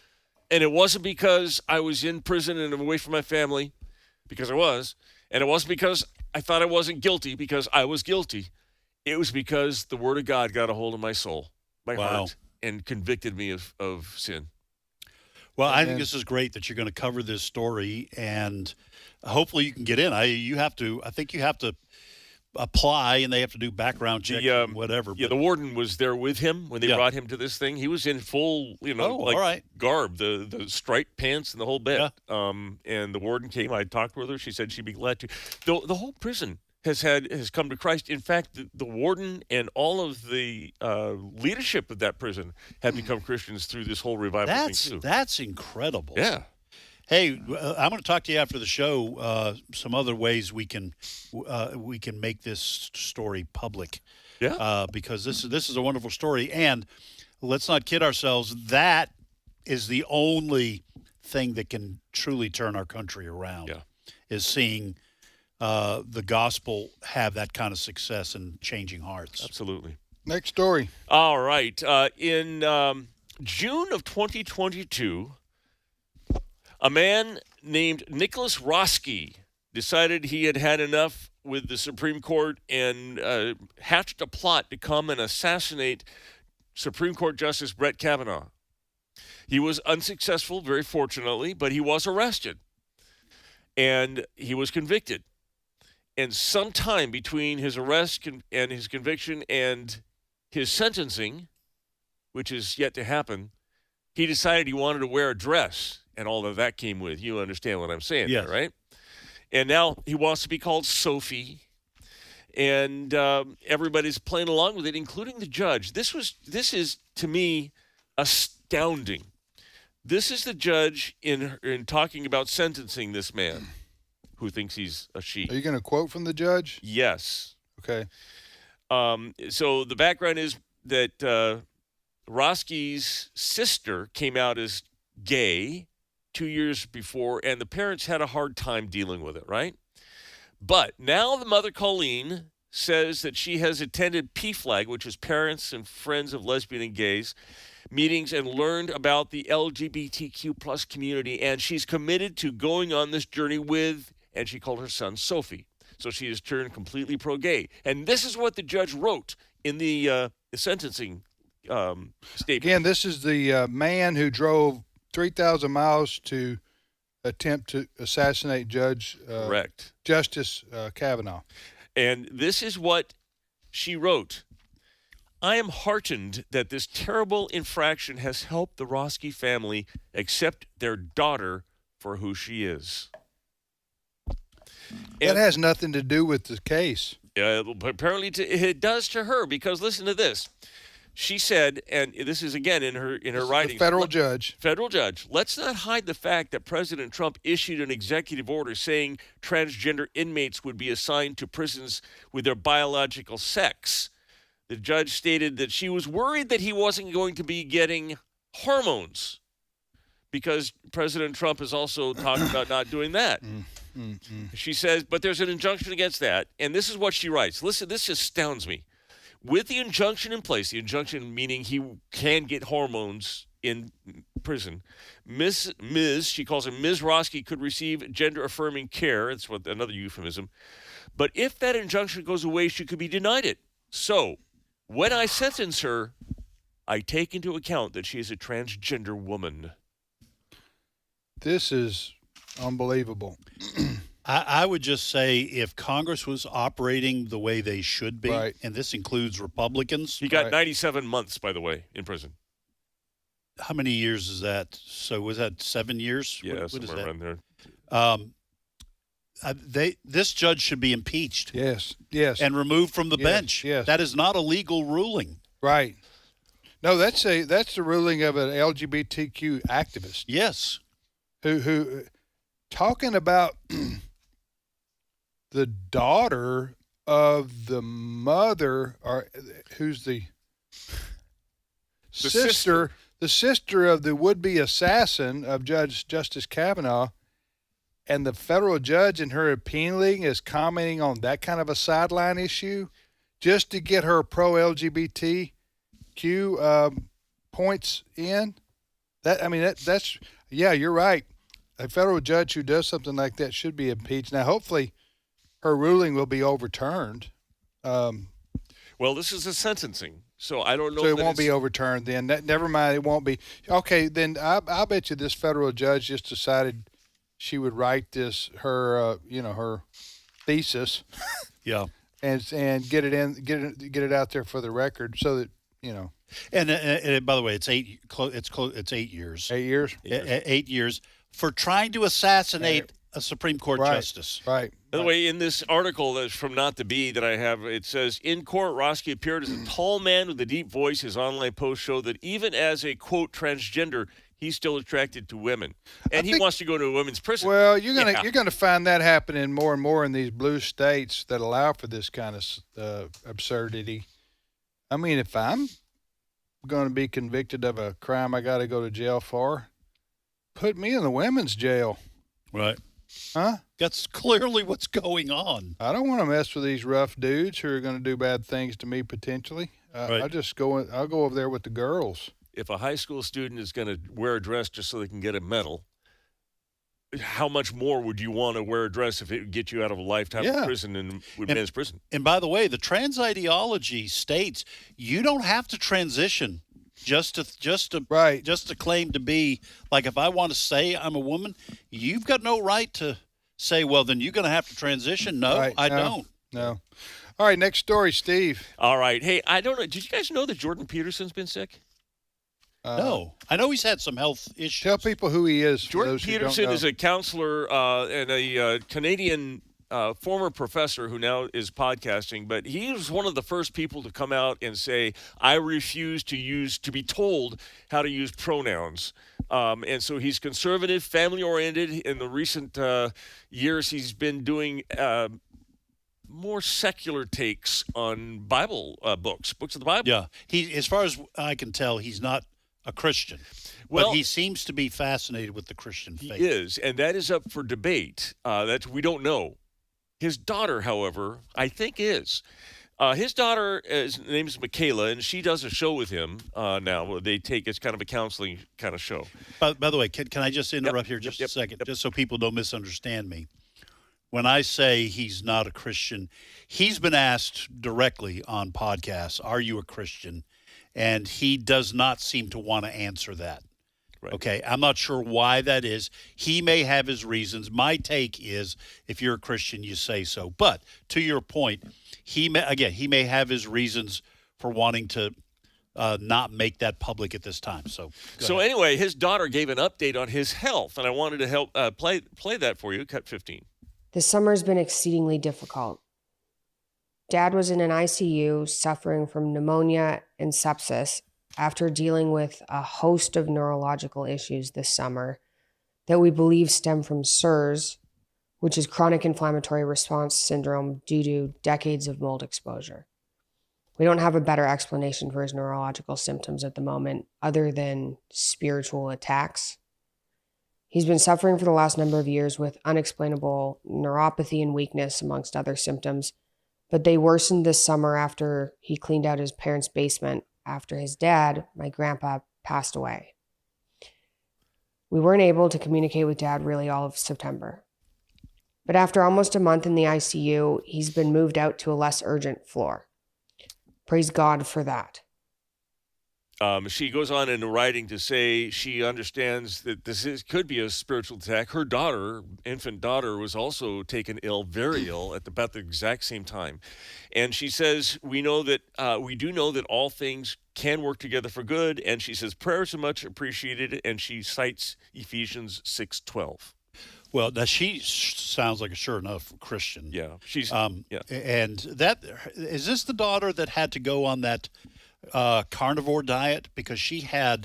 And it wasn't because I was in prison and away from my family, because I was. And it wasn't because I thought I wasn't guilty, because I was guilty. It was because the Word of God got a hold of my soul, my heart, and convicted me of sin. Well, I think this is great that you're going to cover this story, and hopefully you can get in. I think you have to apply, and they have to do background check and whatever. Yeah, the warden was there with him when they brought him to this thing. He was in full, garb, the striped pants and the whole bit. Yeah. And the warden came. I talked with her. She said she'd be glad to. The whole prison has come to Christ. In fact, the warden and all of the leadership of that prison have become Christians through this whole revival thing too. That's incredible. Yeah. Hey, I'm going to talk to you after the show. Some other ways we can make this story public. Yeah. Because this is a wonderful story, and let's not kid ourselves. That is the only thing that can truly turn our country around. Yeah. Is seeing the gospel have that kind of success in changing hearts. Absolutely. Next story. All right. In June of 2022. A man named Nicholas Roski decided he had had enough with the Supreme Court and hatched a plot to come and assassinate Supreme Court Justice Brett Kavanaugh. He was unsuccessful, very fortunately, but he was arrested. And he was convicted. And sometime between his arrest and his conviction and his sentencing, which is yet to happen, he decided he wanted to wear a dress. And all of that came with. You understand what I'm saying, yes. There, right? And now he wants to be called Sophie. And everybody's playing along with it, including the judge. This is, to me, astounding. This is the judge in talking about sentencing this man who thinks he's a she. Are you going to quote from the judge? Yes. Okay. So the background is that Roski's sister came out as gay 2 years before, and the parents had a hard time dealing with it, right? But now the mother, Colleen, says that she has attended PFLAG, which is Parents and Friends of Lesbian and Gays, meetings and learned about the LGBTQ plus community, and she's committed to going on this journey with, and she called her son Sophie. So she has turned completely pro-gay. And this is what the judge wrote in the sentencing statement. Again, this is the man who drove 3,000 miles to attempt to assassinate Correct. Justice Kavanaugh. And this is what she wrote. I am heartened that this terrible infraction has helped the Roski family accept their daughter for who she is. That has nothing to do with the case. Apparently it does to her, because listen to this. She said, and this is again in her writing. Federal judge. Federal judge. Let's not hide the fact that President Trump issued an executive order saying transgender inmates would be assigned to prisons with their biological sex. The judge stated that she was worried that he wasn't going to be getting hormones because President Trump has also talked about not doing that. She says, but there's an injunction against that. And this is what she writes. Listen, this just astounds me. With the injunction in place, the injunction meaning he can get hormones in prison, she calls him Ms. Roski, could receive gender-affirming care. That's what another euphemism. But if that injunction goes away, she could be denied it. So when I sentence her, I take into account that she is a transgender woman. This is unbelievable. I would just say if Congress was operating the way they should be, Right. and this includes Republicans. He got 97 months, by the way, in prison. How many years is that? So was that 7 years? Yeah, what is somewhere that? around there. This judge should be impeached. Yes. And removed from the Yes, bench. yes. That is not a legal ruling. Right. No, that's the ruling of an LGBTQ activist. Yes. Who talking about the daughter of the mother, or who's the sister, the sister of the would-be assassin of Justice Kavanaugh, and the federal judge in her appealing is commenting on that kind of a sideline issue just to get her pro-LGBTQ points in. That's yeah, you're right. A federal judge who does something like that should be impeached. Now, hopefully, her ruling will be overturned. Well, this is a sentencing, so I don't know. So it won't be overturned then. Never mind, it won't be. Okay, then I'll bet you this federal judge just decided she would write her thesis. Yeah. And get it out there for the record, so that And by the way, it's 8 years. 8 years. 8 years for trying to assassinate a Supreme Court justice. Right. By the way, in this article that's from Not the Bee that I have, it says, in court, Roski appeared as a tall man with a deep voice. His online posts show that even as a, quote, transgender, he's still attracted to women. And he wants to go to a women's prison. Well, you're gonna find that happening more and more in these blue states that allow for this kind of absurdity. I mean, if I'm going to be convicted of a crime I got to go to jail for, put me in the women's jail. Right. Huh? That's clearly what's going on. I don't want to mess with these rough dudes who are going to do bad things to me potentially. Right. I'll go over there with the girls. If a high school student is going to wear a dress just so they can get a medal, how much more would you want to wear a dress if it would get you out of a lifetime of prison and men's prison? And by the way, the trans ideology states you don't have to transition just to claim to be, like, if I want to say I'm a woman, you've got no right to say, well, then you're going to have to transition. No, Right. I No. don't. No. All right, next story, Steve. All right. Hey, I don't know. Did you guys know that Jordan Peterson's been sick? No. I know he's had some health issues. Tell people who he is. for Jordan those who don't Peterson know. is a counselor and a Canadian former professor who now is podcasting, but he was one of the first people to come out and say, I refuse to be told how to use pronouns. And so he's conservative, family-oriented. In the recent years, he's been doing more secular takes on Bible books of the Bible. Yeah. As far as I can tell, he's not a Christian. Well, but he seems to be fascinated with the Christian faith. He is, and that is up for debate. We don't know. His daughter, however, I think is. His daughter's name is Michaela, and she does a show with him now. It's kind of a counseling kind of show. By the way, can I just interrupt here just a second, just so people don't misunderstand me? When I say he's not a Christian, he's been asked directly on podcasts, are you a Christian? And he does not seem to want to answer that. Right. Okay, I'm not sure why that is. He may have his reasons. My take is, if you're a Christian, you say so. But to your point, he may have his reasons for wanting to not make that public at this time. So anyway, his daughter gave an update on his health, and I wanted to help play that for you. Cut 15. This summer has been exceedingly difficult. Dad was in an ICU suffering from pneumonia and sepsis after dealing with a host of neurological issues this summer that we believe stem from CIRS, which is chronic inflammatory response syndrome due to decades of mold exposure. We don't have a better explanation for his neurological symptoms at the moment other than spiritual attacks. He's been suffering for the last number of years with unexplainable neuropathy and weakness, amongst other symptoms, but they worsened this summer after he cleaned out his parents' basement after his dad, my grandpa, passed away. We weren't able to communicate with Dad really all of September. But after almost a month in the ICU, he's been moved out to a less urgent floor. Praise God for that. She goes on in the writing to say she understands that could be a spiritual attack. Her daughter, infant daughter, was also taken ill, very ill, at about the exact same time. And she says, we do know that all things can work together for good. And she says, prayers are much appreciated. And she cites Ephesians 6:12. Well, now she sounds like a sure enough Christian. Yeah, she's yeah. And that is this the daughter that had to go on that carnivore diet because I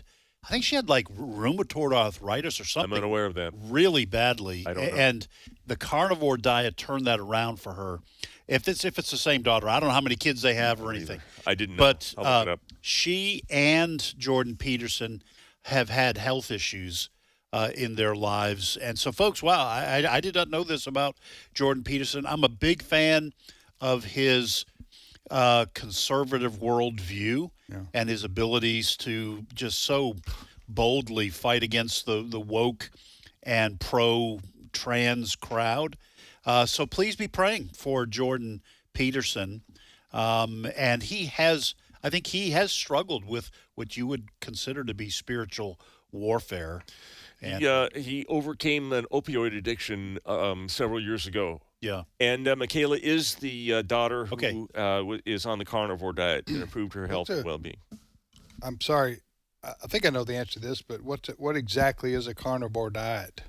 think she had like rheumatoid arthritis or something. I'm unaware of that. Really badly. I don't know. And the carnivore diet turned that around for her. If it's the same daughter, I don't know how many kids they have or anything. I didn't know. But I'll look it up. She and Jordan Peterson have had health issues in their lives. And so, folks, wow, I did not know this about Jordan Peterson. I'm a big fan of his conservative worldview and his abilities to just so boldly fight against the woke and pro-trans crowd. So please be praying for Jordan Peterson. And I think he has struggled with what you would consider to be spiritual warfare. And he overcame an opioid addiction several years ago. Yeah. And Michaela is the daughter who is on the carnivore diet and improved her health and well-being. I'm sorry. I think I know the answer to this, but what exactly is a carnivore diet?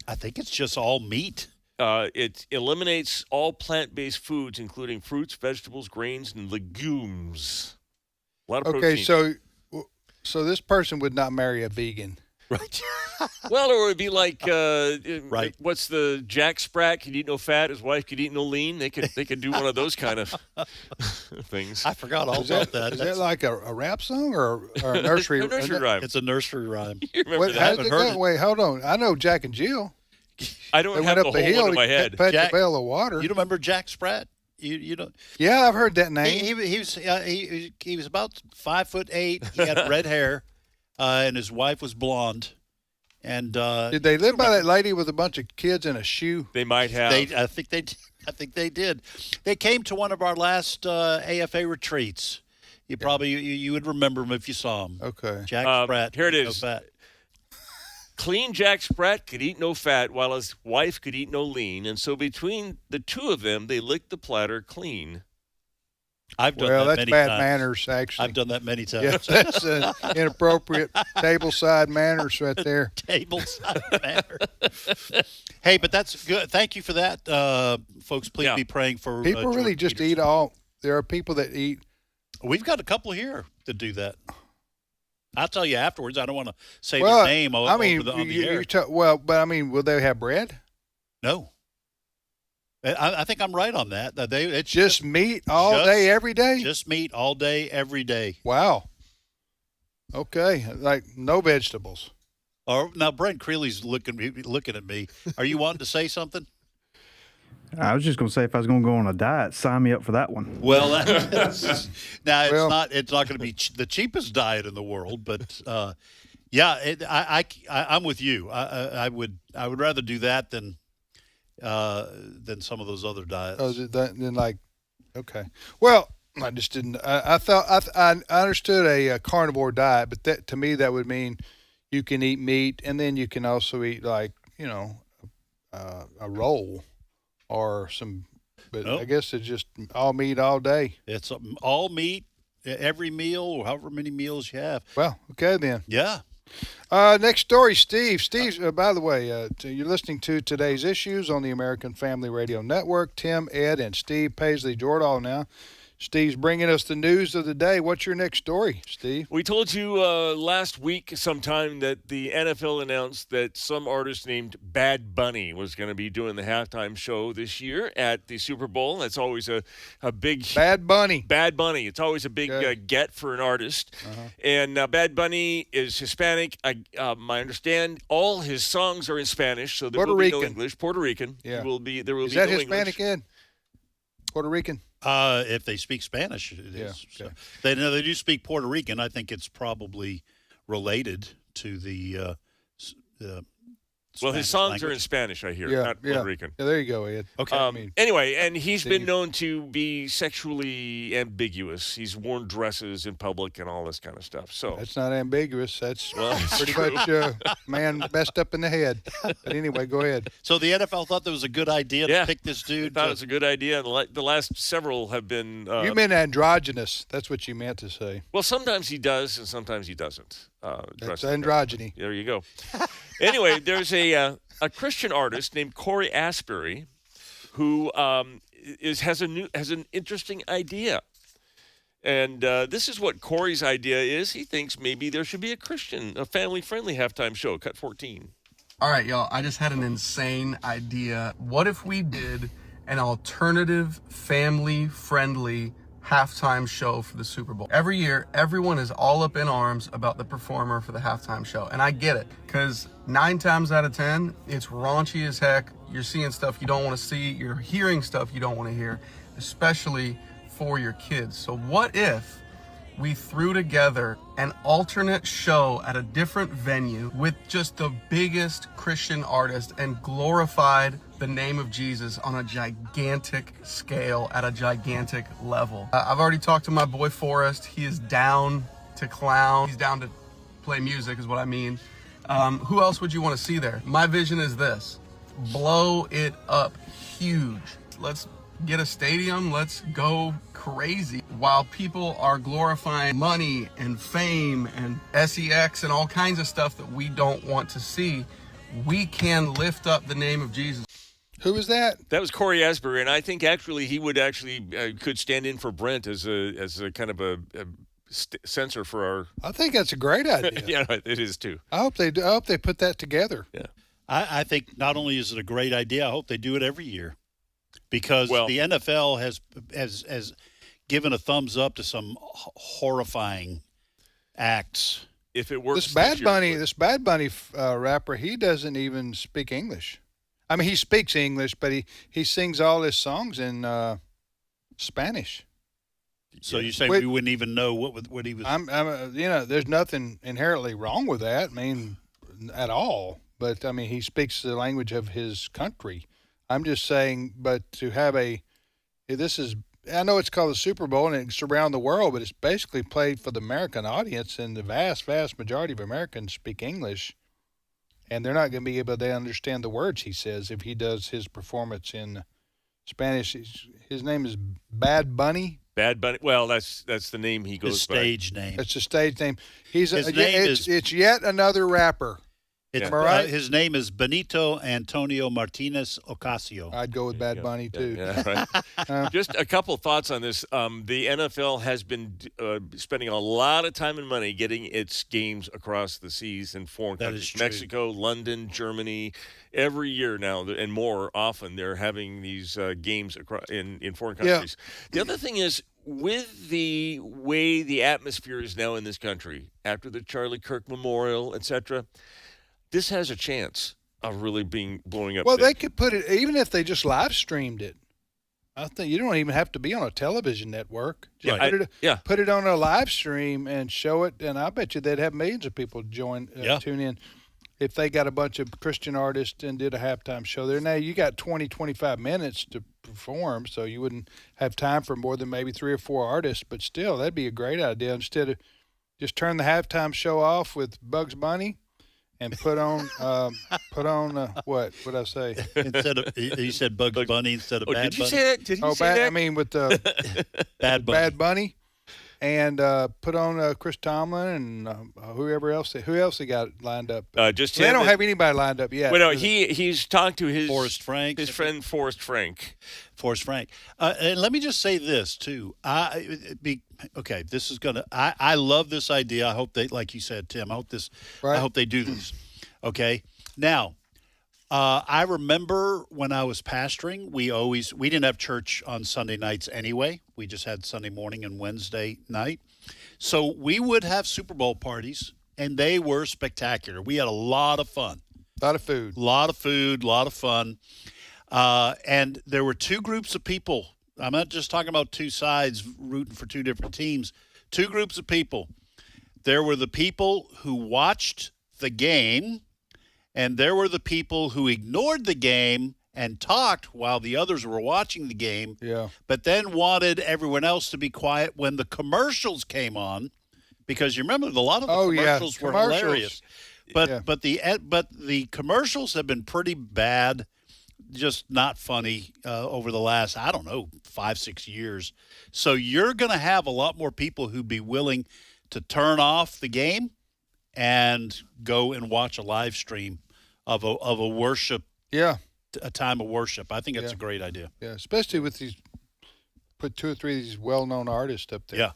I think it's just all meat. It eliminates all plant-based foods, including fruits, vegetables, grains, and legumes. A lot of protein. Okay, so this person would not marry a vegan. Right. Well, or it would be like, right. What's the Jack Sprat could eat no fat, his wife could eat no lean. They could do one of those kind of things. I forgot all about that. Is that like a rap song or a nursery? A nursery rhyme. It's a nursery rhyme. You remember that? How did it go? Wait, hold on. I know Jack and Jill. I don't they have went up the whole hill one in my head. Fetch a pail of water. You don't remember Jack Sprat? You don't. Yeah, I've heard that name. He was about 5'8". He had red hair, and his wife was blonde. And did they live by that lady with a bunch of kids in a shoe? They might have. I think they did. They came to one of our last AFA retreats. You probably you would remember him if you saw him. Okay. Jack Sprat. Here it is. No fat. Clean Jack Sprat could eat no fat, while his wife could eat no lean, and so between the two of them, they licked the platter clean. I've done that that's many bad times. Manners, actually. I've done that many times. Yeah, that's inappropriate tableside manners right there. Tableside manner. Hey, but that's good. Thank you for that, folks. Please be praying for people. Really, just eat all. There are people that eat. We've got a couple here that do that. I'll tell you afterwards. I don't want to say their name. On the air. But I mean, will they have bread? No. I think I'm right on that. It's just meat all day, every day? Just meat all day, every day. Wow. Okay. Like no vegetables. Now, Brent Creeley's looking at me. Are you wanting to say something? I was just going to say, if I was going to go on a diet, sign me up for that one. Well, it's not going to be the cheapest diet in the world, but I'm with you. I would rather do that than some of those other diets. Oh, then okay. Well, I just didn't. I thought I understood a carnivore diet, but that to me that would mean you can eat meat and then you can also eat a roll or some. But I guess it's just all meat all day. It's all meat every meal or however many meals you have. Well, okay then. Yeah. Next story, Steve. Steve, by the way, you're listening to Today's Issues on the American Family Radio Network. Tim, Ed, and Steve Paisley Jordahl now. Steve's bringing us the news of the day. What's your next story, Steve? We told you last week sometime that the NFL announced that some artist named Bad Bunny was going to be doing the halftime show this year at the Super Bowl. That's always a big... Bad Bunny. Bad Bunny. It's always a big get for an artist. Uh-huh. And Bad Bunny is Hispanic. I understand all his songs are in Spanish, so there will be no English. Puerto Rican. Yeah. There will be is no that English. Hispanic, Ed? Puerto Rican? If they speak Spanish, it is. Yeah, okay. They do speak Puerto Rican. I think it's probably related to the well, his songs language. are in Spanish, I hear, Yeah, not Puerto Rican. Yeah, there you go, Ed. Okay. Anyway, and he's been known to be sexually ambiguous. He's worn dresses in public and all this kind of stuff. So that's not ambiguous. That's pretty true. much man messed up in the head. But anyway, go ahead. So the NFL thought that was a good idea to pick this dude? I thought it was a good idea. The last several have been... you meant androgynous. That's what you meant to say. Well, sometimes he does and sometimes he doesn't. That's androgyny. There you go. Anyway, there's a Christian artist named Corey Asbury who has an interesting idea. And this is what Corey's idea is. He thinks maybe there should be a family-friendly halftime show, Cut 14. All right, y'all, I just had an insane idea. What if we did an alternative, family-friendly halftime show for the Super Bowl? Every year, everyone is all up in arms about the performer for the halftime show. And I get it, because 9 times out of 10, it's raunchy as heck. You're seeing stuff you don't want to see. You're hearing stuff you don't want to hear, especially for your kids. So what if we threw together an alternate show at a different venue with just the biggest Christian artist and glorified the name of Jesus on a gigantic scale at a gigantic level? I've already talked to my boy Forrest. He is down to clown. He's down to play music is what I mean. Who else would you want to see there? My vision is this: blow it up huge. Let's get a stadium. Let's go crazy. While people are glorifying money and fame and sex and all kinds of stuff that we don't want to see, we can lift up the name of Jesus. Who was that? That was Corey Asbury, and I think actually he would could stand in for Brent as a kind of a censor for our. I think that's a great idea. Yeah, it is too. I hope they put that together. Yeah, I think not only is it a great idea, I hope they do it every year, because the NFL has given a thumbs up to some horrifying acts. If it works, this Bad Bunny rapper, he doesn't even speak English. I mean, he speaks English, but he sings all his songs in Spanish. So you say we wouldn't even know what he was. There's nothing inherently wrong with that. I mean, at all. But I mean, he speaks the language of his country. I'm just saying, but to have I know it's called the Super Bowl and it's around the world, but it's basically played for the American audience, and the vast, vast majority of Americans speak English. And they're not going to be able to understand the words he says if he does his performance in Spanish. His name is Bad Bunny. Bad Bunny. Well, that's the name he goes his stage name. It's a stage name. It's yet another rapper. Am I right? His name is Benito Antonio Martinez Ocasio. I'd go with Bad Bunny too. Yeah, right. Just a couple thoughts on this. The NFL has been spending a lot of time and money getting its games across the seas in foreign countries. Mexico, London, Germany. Every year now, and more often, they're having these games in foreign countries. Yeah. The other thing is, with the way the atmosphere is now in this country, after the Charlie Kirk Memorial, etc., this has a chance of really blowing up. Well, they could put it, even if they just live streamed it. I think you don't even have to be on a television network. Just put it on a live stream and show it, and I bet you they'd have millions of people tune in if they got a bunch of Christian artists and did a halftime show there. Now, you got 20, 25 minutes to perform, so you wouldn't have time for more than maybe 3 or 4 artists, but still, that'd be a great idea. Instead of just turn the halftime show off with Bugs Bunny, and put on what would I say? Instead of you said Bugs Bunny instead of Bad Bunny. Did you say that? Did you say that? I mean with Bad Bunny. and put on Chris Tomlin and whoever else. Who else they got lined up? Just they don't have anybody lined up yet. Well, no, he's talked to his friend Forrest Frank. And let me just say this too. This is gonna. I love this idea. I hope they, like you said, Tim. I hope they do this. Okay. Now, I remember when I was pastoring, we didn't have church on Sunday nights anyway. We just had Sunday morning and Wednesday night. So we would have Super Bowl parties, and they were spectacular. We had a lot of fun. A lot of food. A lot of fun. And there were two groups of people. I'm not just talking about two sides rooting for two different teams. Two groups of people. There were the people who watched the game, and there were the people who ignored the game and talked while the others were watching the game, but then wanted everyone else to be quiet when the commercials came on, because you remember a lot of the commercials were hilarious. But the commercials have been pretty bad, just not funny over the last, 5-6 years. So you're going to have a lot more people who'd be willing to turn off the game and go and watch a live stream of a worship, a time of worship. I think that's a great idea. Yeah, especially with put 2 or 3 of these well-known artists up there. Yeah.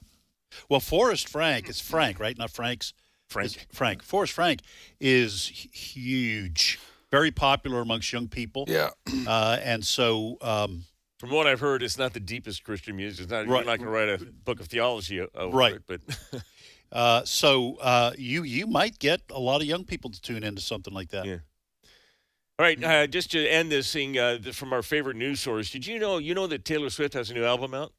Well, Forrest Frank, it's Frank, right? Not Frank's. Frank. Forrest Frank is huge, very popular amongst young people. Yeah. And so, from what I've heard, it's not the deepest Christian music. It's not, You're not going to write a book of theology over it, but. So you might get a lot of young people to tune into something like that. Yeah. All right, just to end this thing from our favorite news source, did you know that Taylor Swift has a new album out?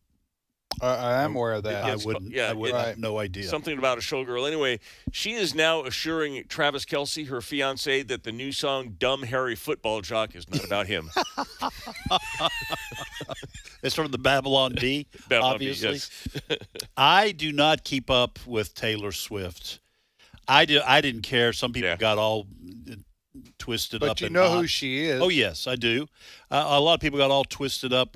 I am aware of that. I wouldn't have no idea. Something about a showgirl. Anyway, she is now assuring Travis Kelce, her fiancé, that the new song "Dumb Harry Football Jock" is not about him. It's from the Babylon Bee, obviously. Yes. I do not keep up with Taylor Swift. I didn't care. Some people got all twisted up. But you know who she is. Oh, yes, I do. A lot of people got all twisted up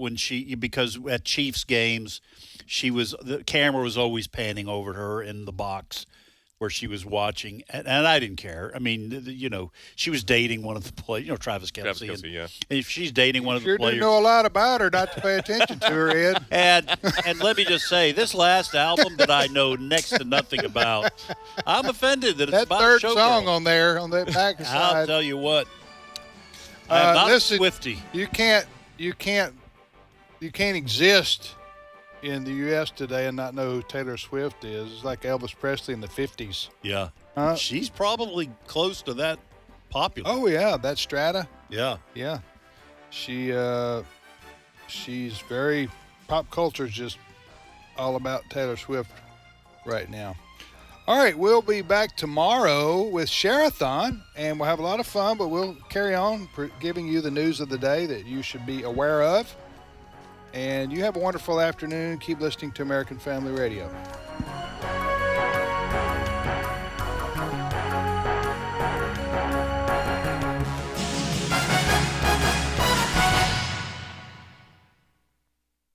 because at Chiefs games, the camera was always panning over her in the box where she was watching, and I didn't care. I mean, she was dating one of the players, Travis Kelce. And if she's dating one of the sure players. Didn't know a lot about her not to pay attention to her, Ed. And let me just say, this last album that I know next to nothing about, I'm offended that it's about third showgirl. song on there on that back side. I'll tell you what. I'm not listen, Swiftie. You can't exist in the U.S. today and not know who Taylor Swift is. It's like Elvis Presley in the 50s. Yeah. She's probably close to that popular. Oh, yeah, that strata. Yeah. Yeah. She's very – pop culture is just all about Taylor Swift right now. All right, we'll be back tomorrow with Share-a-thon, and we'll have a lot of fun, but we'll carry on giving you the news of the day that you should be aware of. And you have a wonderful afternoon. Keep listening to American Family Radio.